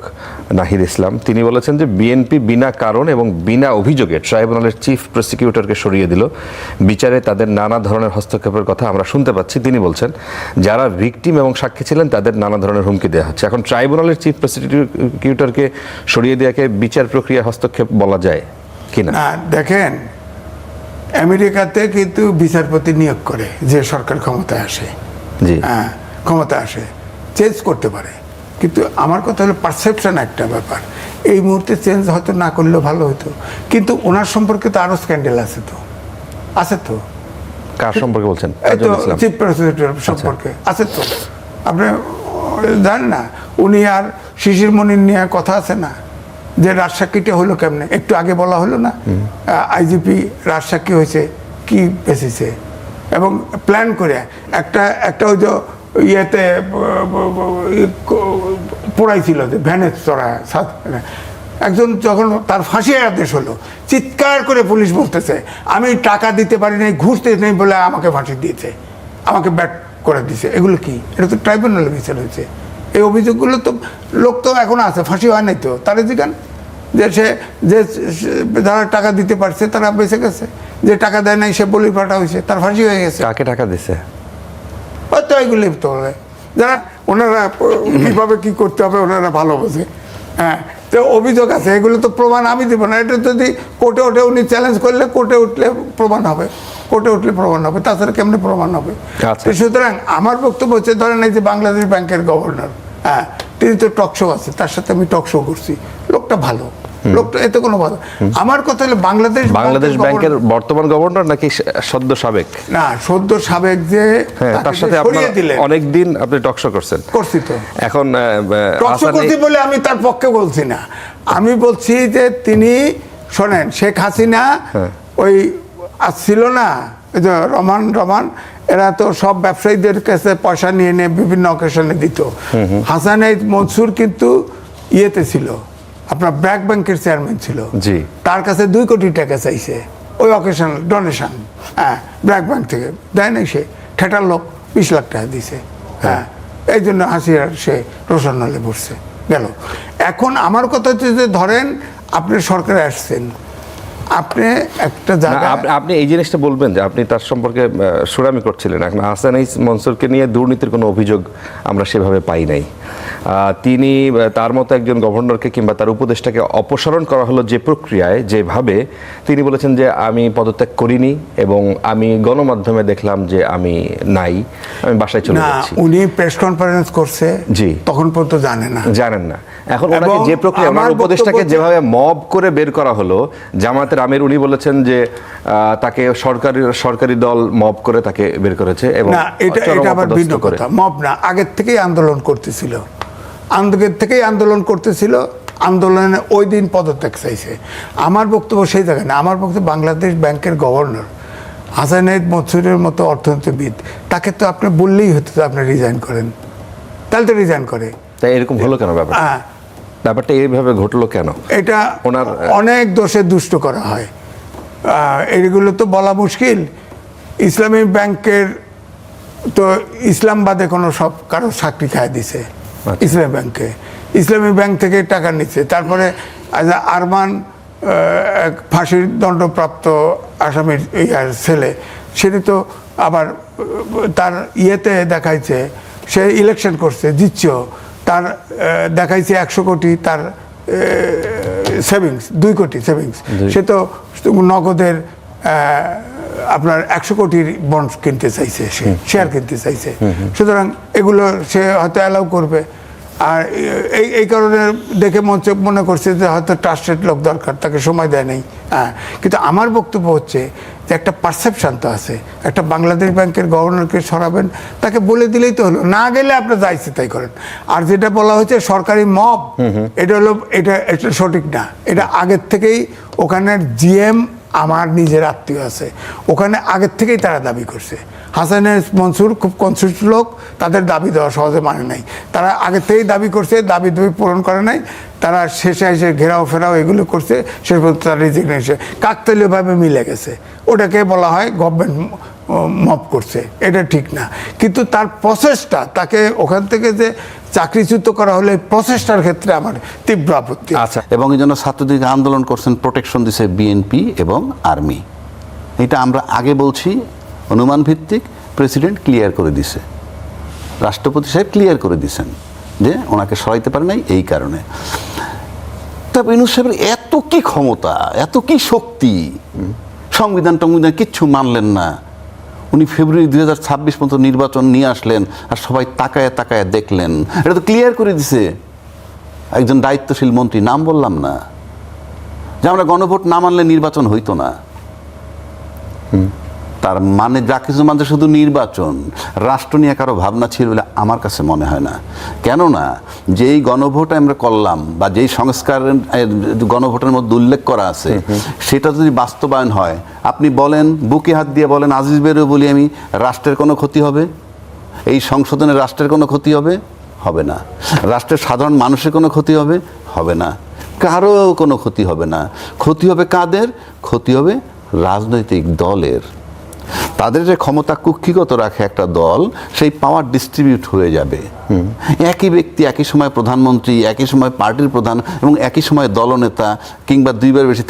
নাহিদ ইসলাম। তিনি বলেছেন যে বিএনপি বিনা কারণ এবং বিনা অভিযোগে ট্রাইব্যুনালের চিফ প্রসিকিউটরকে সরিয়ে দিল, বিচারে তাদের নানা ধরনের হস্তক্ষেপের কথা আমরা শুনতে পাচ্ছি। তিনি বলছেন যারা ভিকটিম এবং সাক্ষী ছিলেন তাদের নানা ধরনের হুমকি দেওয়া হচ্ছে। এখন ট্রাইব্যুনালের চিফ প্রসিকিউটরকে সরিয়ে দেওয়াকে বিচার প্রক্রিয়া হস্তক্ষেপ বলা যায় কিনা? না, দেখেন আমেরিকাতে কিন্তু বিচারপতি নিয়োগ করে যে সরকার ক্ষমতায় আসে, হ্যাঁ ক্ষমতা আসে, চেঞ্জ করতে পারে, কিন্তু আমার কথা হলো পারসেপশন একটা ব্যাপার। এই মুহূর্তে চেঞ্জ হয়তো না করলেও ভালো হতো, কিন্তু ওনার সম্পর্কে তো আরো স্ক্যান্ডেল আছে, তো আছে তো। কার সম্পর্কে বলছেন? চিফ প্রসিকিউটর সম্পর্কে আছে তো, আপনি জানেন না? উনি আর শিশির মনির নিয়ে কথা আছে না, যে রাজসাক্ষীটা হলো কেমনে, একটু আগে বলা হলো না, আইজিপি রাজসাক্ষী হয়েছে কি বেসিসে, এবং প্ল্যান করে একটা ওই যে ইয়েতে পড়াইছিল যে ভ্যানে চড়া একজন, যখন তার ফাঁসি আদেশ হলো, চিৎকার করে পুলিশ বলতেছে আমি টাকা দিতে পারি নাই, ঘুষ দিতে নেই বলে আমাকে ফাঁসি দিয়েছে, আমাকে ব্যাট করে দিয়েছে। এগুলো কি? এটা তো ট্রাইব্যুনালে বিচার হয়েছে। এই অভিযোগগুলো তো লোক তো এখন আছে, ফাঁসি হয় নাই তো, তারা জিজ্ঞান যে যারা টাকা দিতে পারছে তারা বেঁচে গেছে, যে টাকা দেয় নাই সে বলি পাঠা হয়েছে, তার ফাঁসি হয়ে গেছে। কাকে টাকা দিছে? হয়তো এগুলি তো যারা ওনারা কীভাবে কী করতে হবে ওনারা ভালো বোঝে। হ্যাঁ, তো অভিযোগ আছে, এগুলো তো প্রমাণ আমি দেবো না। এটা যদি কোর্টে ওঠে, উনি চ্যালেঞ্জ করলে কোর্টে উঠলে প্রমাণ হবে, কোর্টে উঠলে প্রমাণ হবে, তাছাড়া কেমনি প্রমাণ হবে? সুতরাং আমার বক্তব্য হচ্ছে, ধরেন এই যে বাংলাদেশ ব্যাংকের গভর্নর, হ্যাঁ তিনি তো টকশো আছে, তার সাথে আমি টকশো করছি, লোকটা ভালো, লোকটা এতে কোনো কথা। আমার কথা হলো বাংলাদেশ ব্যাংকের বর্তমান গভর্নর নাকি সদ্য সাবেক? না, সদ্য সাবেক যে তার সাথে অনেকদিন আপনি টকশো করছেন। করছি তো, এখন টকশো করছি বলে আমি তার পক্ষে বলছি না, আমি বলছি যে তিনি শোনেন, শেখ হাসিনা ওই আসছিল না, ওই যে রমান এরা তো সব ব্যবসায়ীদের কাছে পয়সা নিয়ে নিয়ে বিভিন্ন অকেশনে দিত। হাসানাইদ মনসুর কিন্তু ইয়েতে ছিল, আপনার ব্র্যাক ব্যাংকের চেয়ারম্যান ছিল, জি, তার কাছে 2 কোটি টাকা চাইছে ওই অকেশনাল ডোনেশন, হ্যাঁ, ব্র্যাক ব্যাংক থেকে দেয় নাই, সে ঠেটার লোক 20 লাখ টাকা দিছে, হ্যাঁ, এই জন্য হাসিয়ার সে রোশন হলে বসছে গেল। এখন আমার কথা হচ্ছে যে ধরেন আপনি সরকারে আসছেন, আপনি একটা জায়গা, আপনি এই জিনিসটা বলবেন যে আপনি তার সম্পর্কে সুরামি করছিলেন। এখন হাসানাইদ মনসুরকে নিয়ে দুর্নীতির কোনো অভিযোগ আমরা সেভাবে পাই নাই। তিনি তার মতো একজন গভর্নরকে কিংবা তার উপদেষ্টাকে অপসারণ করা হলো যে প্রক্রিয়ায়, যেভাবে তিনি বলেছেন যে আমি পদত্যাগ করিনি এবং আমি গণমাধ্যমে দেখলাম যে আমি নাই, আমি বাসায় চলে যাচ্ছি। উনি প্রেস কনফারেন্স করছে, জি, তখন পর্যন্ত জানেন না। এখন ওনাকে যে প্রক্রিয়া, ওনার উপদেষ্টাকে যেভাবে মব করে বের করা হলো, জামায়াতের আমির উনি বলেছেন যে তাকে সরকারি দল মব করে তাকে বের করেছে। এবং না, এটা আবার ভিন্ন কথা। মব না, আগের থেকেই আন্দোলন করতেছিল, আন্দোলনে ওই দিন পদত্যাগ চাইছে। আমার বক্তব্য সেই জায়গায় না, আমার বক্তব্য বাংলাদেশ ব্যাংকের গভর্নর হাসানাইদ মনসুরের মতো অর্থনীতিবিদ, তাকে তো আপনি বললেই হতো আপনি রিজাইন করেন, তাহলে তো রিজাইন করে। তাই এরকম হলো কেন ব্যাপারটা এইভাবে ঘটলো কেন? এটা ওনার অনেক দোষে দুষ্ট করা হয়, এইগুলো তো বলা মুশকিল। ইসলামী ব্যাংকের তো ইসলামবাদে কোনো সব কারো চাকরি খায় দিছে ইসলামী ব্যাংক থেকে টাকা নিচ্ছে। তারপরে আরমান ফাঁসির দণ্ডপ্রাপ্ত আসামির ছেলে, সেটা তো আবার তার ইয়েতে দেখাইছে সে ইলেকশন করছে, জিতছেও, তার দেখাইছে 100 কোটি তার সেভিংস, 2 কোটি সেভিংস, সে তো নগদের আপনার 100 কোটির বন্ড কিনতে চাইছে, সে শেয়ার কিনতে চাইছে। সুতরাং এগুলো সে হয়তো অ্যালাউ করবে, আর এই কারণে দেখে মনে করছে যে হয়তো ট্রাস্টেড লোক দরকার, তাকে সময় দেয় নাই। হ্যাঁ, কিন্তু আমার বক্তব্য হচ্ছে যে একটা পারসেপশন তো আছে, একটা বাংলাদেশ ব্যাংকের গভর্নরকে সরাবেন, তাকে বলে দিলেই তো হলো, না গেলে আপনি যাইছে তাই করেন। আর যেটা বলা হয়েছে সরকারি মব, এটা সঠিক না। এটা আগের থেকেই ওখানের জিএম আমার নিজের আত্মীয় আছে, ওখানে আগের থেকেই তারা দাবি করছে। হাসানাইদ মনসুর খুব কনসিস্ট লোক, তাদের দাবি দেওয়া সহজে মানে নাই, তারা আগের থেকেই দাবি করছে, দাবি পূরণ করে নাই, তারা শেষে এসে ঘেরাও ফেরাও এগুলো করছে, শেষ পর্যন্ত তার রেজিগনেশন কাকতালীয়ভাবে মিলে গেছে। ওটাকে বলা হয় গভর্নমেন্ট মব করছে, এটা ঠিক না। কিন্তু তার প্রসেসটা, তাকে ওখান থেকে যে চাকরিচ্যুত করা হলে প্রসেসটার ক্ষেত্রে আমার তীব্র আপত্তি। আচ্ছা, এবং এই জন্য ছাত্রদের আন্দোলন করছেন, প্রোটেকশন দিছে বিএনপি এবং আর্মি। এটা আমরা আগে বলছি, অনুমান ভিত্তিক, প্রেসিডেন্ট ক্লিয়ার করে দিছে, রাষ্ট্রপতি সাহেব ক্লিয়ার করে দিছেন যে ওনাকে সরাইতে পারে নাই এই কারণে। তারপর ইউনূস সাহেবের এত কি ক্ষমতা, এত কি শক্তি, সংবিধান কিচ্ছু মানলেন না। উনি ফেব্রুয়ারি 2026 পর্যন্ত নির্বাচন নিয়ে আসলেন, আর সবাই তাকায় তাকায় দেখলেন। এটা তো ক্লিয়ার করে দিছে একজন দায়িত্বশীল মন্ত্রী, নাম বললাম না, যে আমরা গণভোট না মানলে নির্বাচন হইতো না। তার মানে যা কিছু মানছে শুধু নির্বাচন, রাষ্ট্র নিয়ে কারো ভাবনা ছিল বলে আমার কাছে মনে হয় না। কেননা যেই গণভোট আমরা করলাম, বা যেই সংস্কার গণভোটের মধ্যে উল্লেখ করা আছে, সেটা যদি বাস্তবায়ন হয়, আপনি বলেন, বুকে হাত দিয়ে বলেন, আজিজ বেরও বলি আমি, রাষ্ট্রের কোনো ক্ষতি হবে? এই সংশোধনে রাষ্ট্রের কোনো ক্ষতি হবে? হবে না। রাষ্ট্রের সাধারণ মানুষের কোনো ক্ষতি হবে? হবে না। কারো কোনো ক্ষতি হবে না। ক্ষতি হবে কাদের? ক্ষতি হবে রাজনৈতিক দলের। তাদের যে ক্ষমতা কুক্ষিগত রাখে একটা দল, সেই পাওয়ার ডিস্ট্রিবিউট হয়ে যাবে। একই ব্যক্তি একই সময় প্রধানমন্ত্রী, একই সময় পার্টির প্রধান, এবং একই সময় দলনেতা, কিংবা 2বার বেশি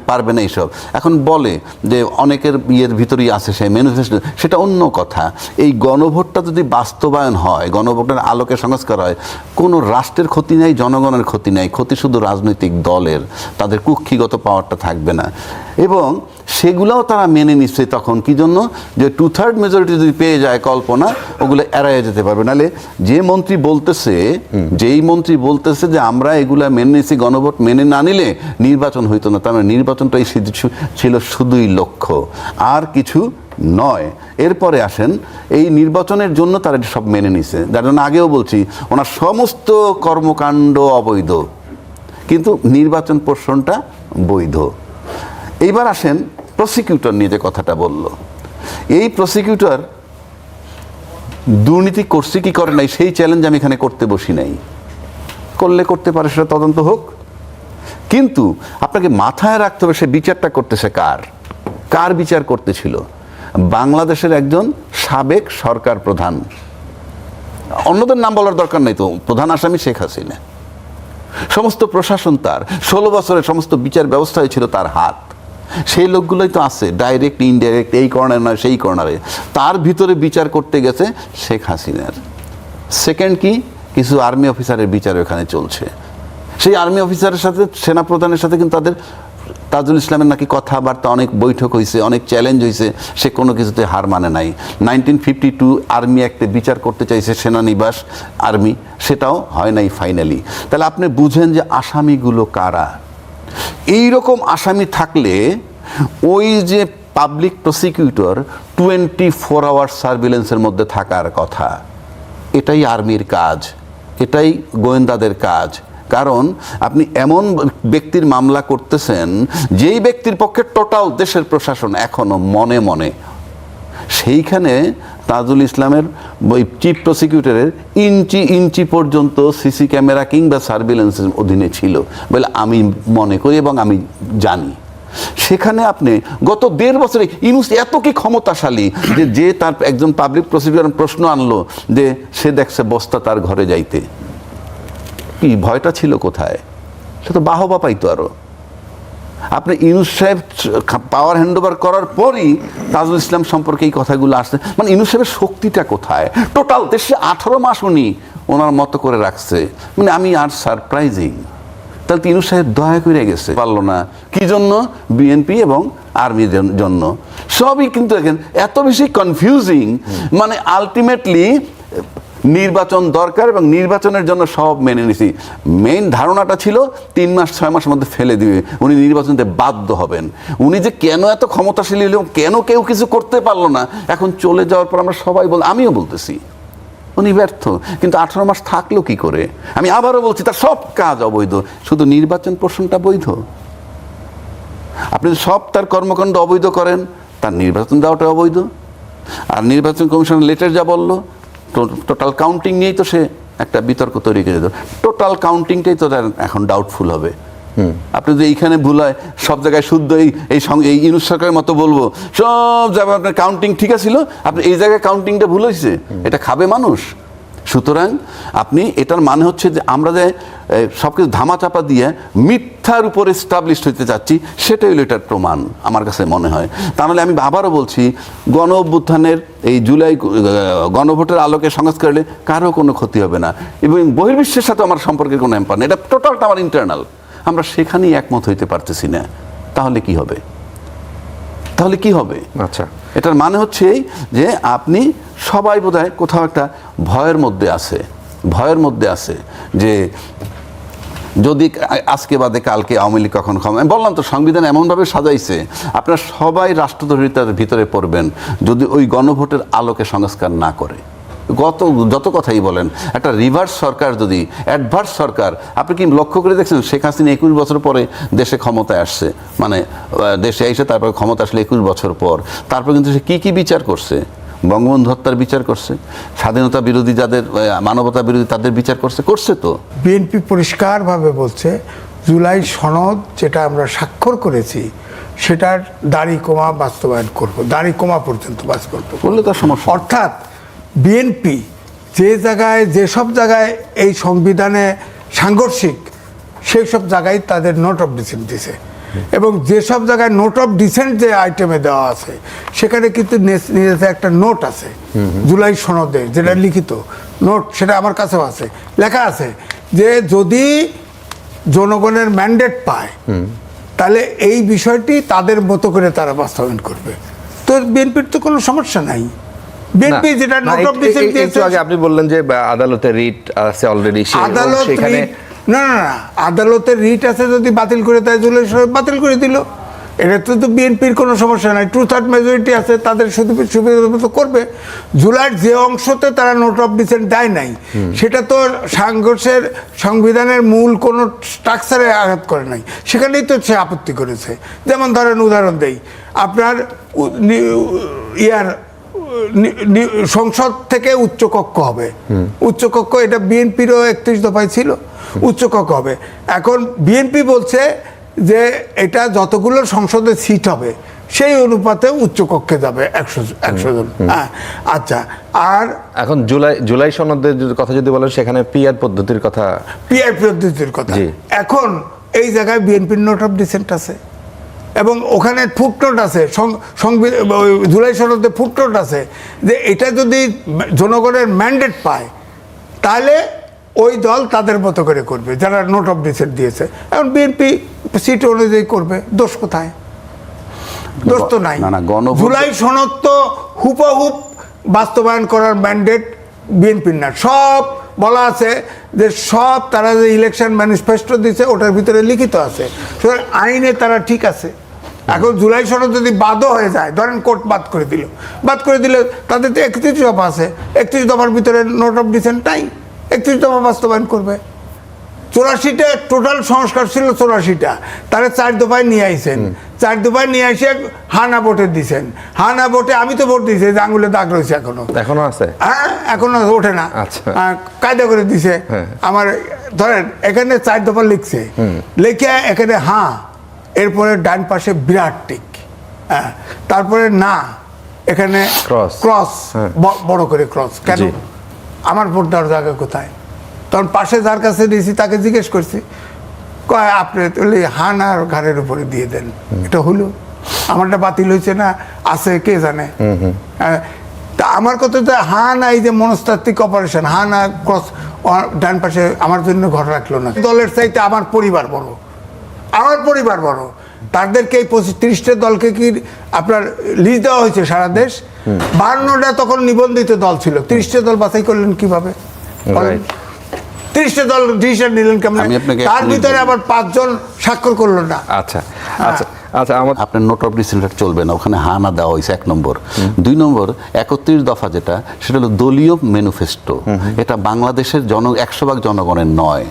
পারবে না এইসব। এখন বলে যে অনেকের ইয়ের ভিতরেই আছে সেই ম্যানিফেস্টো, সেটা অন্য কথা। এই গণভোটটা যদি বাস্তবায়ন হয়, গণভোটের আলোকে সংস্কার হয়, কোনো রাষ্ট্রের ক্ষতি নেই, জনগণের ক্ষতি নেই, ক্ষতি শুধু রাজনৈতিক দলের, তাদের কুক্ষিগত পাওয়ারটা থাকবে না। এবং সেগুলোও তারা মেনে নিচ্ছে তখন কি জন্য, যে 2/3 মেজরিটি যদি পেয়ে যায় কল্পনা, ওগুলো এড়াইয়ে যেতে পারবে। নাহলে যে মন্ত্রী বলতেছে, যেই মন্ত্রী বলতেছে যে আমরা এগুলা মেনে নিয়েছি, গণভোট মেনে না নিলে নির্বাচন হইতো না, তার মানে নির্বাচনটাই ছিল শুধুই লক্ষ্য, আর কিছু নয়। এরপরে আসেন এই নির্বাচনের জন্য তারা সব মেনে নিছে, যার জন্য আগেও বলছি ওনার সমস্ত কর্মকাণ্ড অবৈধ, কিন্তু নির্বাচন পোর্শনটা বৈধ। এইবার আসেন প্রসিকিউটর নিয়ে যে কথাটা বলল, এই প্রসিকিউটর দুর্নীতি করছে কি করে নাই সেই চ্যালেঞ্জ আমি এখানে করতে বসি নাই, করলে করতে পারে, সেটা তদন্ত হোক। কিন্তু আপনাকে মাথায় রাখতে হবে সে বিচারটা করতেছে কার বিচার করতেছিল, বাংলাদেশের একজন সাবেক সরকার প্রধান, অন্যদের নাম বলার দরকার নাই তো, প্রধান আসামি শেখ হাসিনা, সমস্ত প্রশাসন তার, 16 বছরের সমস্ত বিচার ব্যবস্থা হয়েছিল তার হাত, সেই লোকগুলোই তো আছে ডাইরেক্ট ইনডাইরেক্ট, এই কর্নারে নয় সেই কর্নারে, তার ভিতরে বিচার করতে গেছে শেখ হাসিনার। সেকেন্ড কি, কিছু আর্মি অফিসারের বিচার ওখানে চলছে, সেই আর্মি অফিসারের সাথে সেনাপ্রধানের সাথে কিন্তু তাজুল ইসলামের নাকি কথাবার্তা, অনেক বৈঠক হয়েছে, অনেক চ্যালেঞ্জ হয়েছে, সে কোনো কিছুতে হার মানে নাই। 1952 আর্মি অ্যাক্টে বিচার করতে চাইছে সেনানিবাস আর্মি, সেটাও হয় নাই ফাইনালি। তাহলে আপনি বুঝেন যে আসামিগুলো কারা। এই রকম আসামি থাকলে ওই যে পাবলিক প্রসিকিউটর 24 আওয়ার সার্ভিলেন্সের মধ্যে থাকার কথা, এটাই আর্মির কাজ, এটাই গোয়েন্দাদের কাজ। কারণ আপনি এমন ব্যক্তির মামলা করতেছেন যেই ব্যক্তির পক্ষে টোটাল দেশের প্রশাসন এখনো মনে মনে, সেইখানে তাজুল ইসলামের ওই চিফ প্রসিকিউটরের ইঞ্চি পর্যন্ত সিসি ক্যামেরা কিংবা সার্ভিলেন্সের অধীনে ছিল বলে আমি মনে করি এবং আমি জানি। সেখানে আপনি গত 1.5 বছরে ইউনূস এত কি ক্ষমতাশালী যে তার একজন পাবলিক প্রসিকিউটর প্রশ্ন আনলো যে সে দেখছে বস্তা তার ঘরে যাইতে, কি ভয়টা ছিল কোথায়? সে তো বাহবা পাইতো আরো। আপনি ইউনূস সাহেব পাওয়ার হ্যান্ডওভার করার পরই তাজুল ইসলাম সম্পর্কে এই কথাগুলো আসছে, মানে ইউনূস সাহেবের শক্তিটা কোথায়? টোটাল দেশে 18 মাস উনি ওনার মতো করে রাখছে, মানে আমি আর সারপ্রাইজিং। তাহলে ইউনূস সাহেব দয়া করে গেছে, পারলো না কি জন্য? বিএনপি এবং আর্মির জন্য। সবই কিন্তু দেখেন এত বেশি কনফিউজিং, মানে আলটিমেটলি নির্বাচন দরকার এবং নির্বাচনের জন্য সব মেনে নিছি। মেইন ধারণাটা ছিল 3 মাস 6 মাসের মধ্যে ফেলে দিবে, উনি নির্বাচনতে বাধ্য হবেন। উনি যে কেন এত ক্ষমতাশালী হলেও কেন কেউ কিছু করতে পারলো না, এখন চলে যাওয়ার পর আমরা সবাই আমিও বলতেছি উনি ব্যর্থ, কিন্তু 18 মাস থাকলো কি করে? আমি আবারও বলছি তার সব কাজ অবৈধ, শুধু নির্বাচন প্রশ্নটা বৈধ। আপনি সব তার কর্মকাণ্ড অবৈধ করেন, তার নির্বাচন দেওয়াটা অবৈধ। আর নির্বাচন কমিশনের লেটার যা বললো, টোটাল কাউন্টিং নিয়েই তো সে একটা বিতর্ক তৈরি করে দিল। টোটাল কাউন্টিংটাই তো এখন ডাউটফুল হবে। আপনি যদি এইখানে ভুল হয়, সব জায়গায় শুদ্ধ এই ইউনূস সরকারের মতো বলবো সব জায়গায় আপনার কাউন্টিং ঠিক আছিল, আপনি এই জায়গায় কাউন্টিংটা ভুল হয়েছে, এটা খাবে মানুষ? সুতরাং আপনি এটার মানে হচ্ছে যে আমরা যে সব কিছু ধামাচাপা দিয়ে মিথ্যার উপর এস্টাবলিশড হইতে চাচ্ছি, সেটাই হলো এটার প্রমাণ আমার কাছে মনে হয়। তাহলে আমি আবারও বলছি, গণ অভ্যুত্থানের এই জুলাই গণভোটের আলোকে সংস্কার হলে কারো কোনো ক্ষতি হবে না, এবং বহির্বিশ্বের সাথে আমার সম্পর্কের কোনো এম্পার নেই, এটা টোটালটা আমার ইন্টারনাল। আমরা সেখানেই একমত হইতে পারতেছি না, তাহলে কি হবে? আচ্ছা, এটার মানে হচ্ছে এই যে আপনি সবাই বোধহয় কোথাও একটা ভয়ের মধ্যে আছে যে যদি আজকে বাদে কালকে আওয়ামী লীগ কখন ক্ষমতা। আমি বললাম তো সংবিধান এমনভাবে সাজাইছে আপনারা সবাই রাষ্ট্রদ্রোহিতার ভিতরে পড়বেন যদি ওই গণভোটের আলোকে সংস্কার না করে। যত কথাই বলেন, একটা রিভার্স সরকার, যদি অ্যাডভার্স সরকার, আপনি কি লক্ষ্য করে দেখছেন শেখ হাসিনা 21 বছর পরে দেশে ক্ষমতায় আসছে, মানে দেশে এসে তারপর ক্ষমতা আসলে 21 বছর পর, তারপর কিন্তু সে কী বিচার করছে? বঙ্গবন্ধু হত্যার বিচার করছে, স্বাধীনতা বিরোধী যাদের, মানবতা বিরোধী তাদের বিচার করছে তো। বিএনপি পরিষ্কারভাবে বলছে জুলাই সনদ যেটা আমরা স্বাক্ষর করেছি সেটার দাড়ি কমা বাস্তবায়ন করব, দাড়ি কমা পর্যন্ত বাস্তবায়ন করলে তার সমস্যা। অর্থাৎ বিএনপি যেসব জায়গায় এই সংবিধানে সাংঘর্ষিক, সেই সব জায়গায় তাদের নোট অফ ডিসেন্ট দিছে, এবং যেসব জায়গায় নোট অফ ডিসেন্ট যে আইটেমে দেওয়া আছে সেখানে কিন্তু একটা নোট আছে জুলাই সনদে, যেটা লিখিত নোট, সেটা আমার কাছেও আছে, লেখা আছে যে যদি জনগণের ম্যান্ডেট পায় তাহলে এই বিষয়টি তাদের মতো করে তারা বাস্তবায়ন করবে। তো বিএনপির তো কোনো সমস্যা নাই। বিএনপি যেটা নোট অফ ডিসেন্ট একটু আগে আপনি বললেন যে আদালতে রিট আছে অলরেডি, আদালত সেখানে না আদালতের রিট আছে, যদি বাতিল করে দেয় জুলাই সরকার বাতিল করে দিল, এটা তো বিএনপির কোনো সমস্যা নাই। 2/3 মেজরিটি আছে, তাদের সুবিধা মতো করবে। জুলাইয়ের যে অংশতে তারা নোট অফ ডিসেন্ট দেয় নাই, সেটা তো সংঘর্ষের সংবিধানের মূল কোনো স্ট্রাকচারে আঘাত করে নাই, সেখানেই তো সে আপত্তি করেছে। যেমন ধরেন উদাহরণ দেই, আপনার সংসদ থেকে উচ্চকক্ষ হবে, উচ্চকক্ষ এটা বিএনপিরও 31 দফায় ছিল, উচ্চকক্ষ হবে। এখন বিএনপি বলছে যে এটা যতগুলো সংসদে সিট হবে সেই অনুপাতে উচ্চকক্ষে যাবে 100 জন। হ্যাঁ, আচ্ছা। আর এখন জুলাই সনদের কথা যদি বলেন, সেখানে পিআর পদ্ধতির কথা, এখন এই জায়গায় বিএনপির নোট অফ ডিসেন্ট আছে এবং ওখানে ফুটনোট আছে, জুলাই সনদে ফুটনোট আছে যে এটা যদি জনগণের ম্যান্ডেট পায় তাহলে ওই দল তাদের মতো করে করবে যারা নোট অফ ডিসেন্ট দিয়েছে। এখন বিএনপি সিট অনুযায়ী করবে, দোষ কোথায়? দোষ তো নাই। জুলাই সনদ তো হুবহু বাস্তবায়ন করার ম্যান্ডেট বিএনপির না। সব বলা আছে যে সব তারা যে ইলেকশন ম্যানিফেস্টো দিচ্ছে ওটার ভিতরে লিখিত আছে, সুতরাং আইনে তারা ঠিক আছে। এখন জুলাই সনদ যদি বাদও হয়ে যায়, ধরেন কোর্ট বাদ করে দিলে তাদের তো 31 দফা আছে, 31 দফার ভিতরে নোট অফ ডিসেন্ট নাই, 31 দফা বাস্তবায়ন করবে। 84টা টোটাল সংস্কার ছিল, 84টা তারা 4 দফায় নিয়ে আইছেন, 4 দফায় নিয়ে এসে হানা ভোটে দিছেন। হানা ভোটে আমি তো ভোট দিয়েছি, যে আঙুলে দাগ রয়েছে এখনো আছে। হ্যাঁ, এখনো ওঠে না, কায়দা করে দিছে। আমার ধরেন এখানে 4 দফা লিখছে, লিখে এখানে হ্যাঁ, এরপরে ডান পাশে বিরাট টিক, হ্যাঁ, তারপরে না, এখানে ক্রস, বড় করে ক্রস। কেন? আমার ভোট দেওয়ার জায়গা কোথায়? তখন পাশে যার কাছে দিয়েছি তাকে জিজ্ঞেস করছি, কয় আপনি তাহলে হান আর ঘাড়ের উপরে দিয়ে দেন। এটা হলো আমারটা বাতিল হয়েছে না আছে কে জানে। তা আমার কথা তো হান এই যে মনস্তাত্ত্বিক অপারেশন, হান আর ক্রস ডান পাশে আমার জন্য ঘর রাখলো না। দলের চাইতে আমার পরিবার বড়, আমার পরিবার বড়। তাদেরকে এই 30টা দলকে কি আপনার লিস্ট দেওয়া হয়েছে সারা দেশ? 52টা তখন নিবন্ধিত দল ছিল, 30টা দল বাছাই করলেন কিভাবে? 30টা দল ডিসিশন নিলেন কেমন? তার ভিতরে আবার 5 জন স্বাক্ষর করলো না। আচ্ছা, আপনার নোট অফ ডিসেন্ট চলবে না, ওখানে হানা দেওয়া হয়েছে 1 নম্বর। 2 নম্বর 31 দফা যেটা, সেটা হলো দলীয় ম্যানিফেস্টো। এটা বাংলাদেশের 100% জনগণের নয়,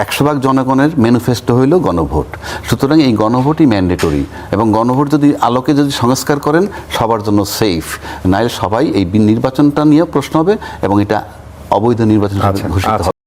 100% জনগণের ম্যানিফেস্টো হইল গণভোট। সুতরাং এই গণভোটই ম্যান্ডেটরি, এবং গণভোট যদি আলোকে যদি সংস্কার করেন সবার জন্য সেফ, নাহলে সবাই এই নির্বাচনটা নিয়ে প্রশ্ন হবে এবং এটা অবৈধ নির্বাচন ঘোষিত হবে।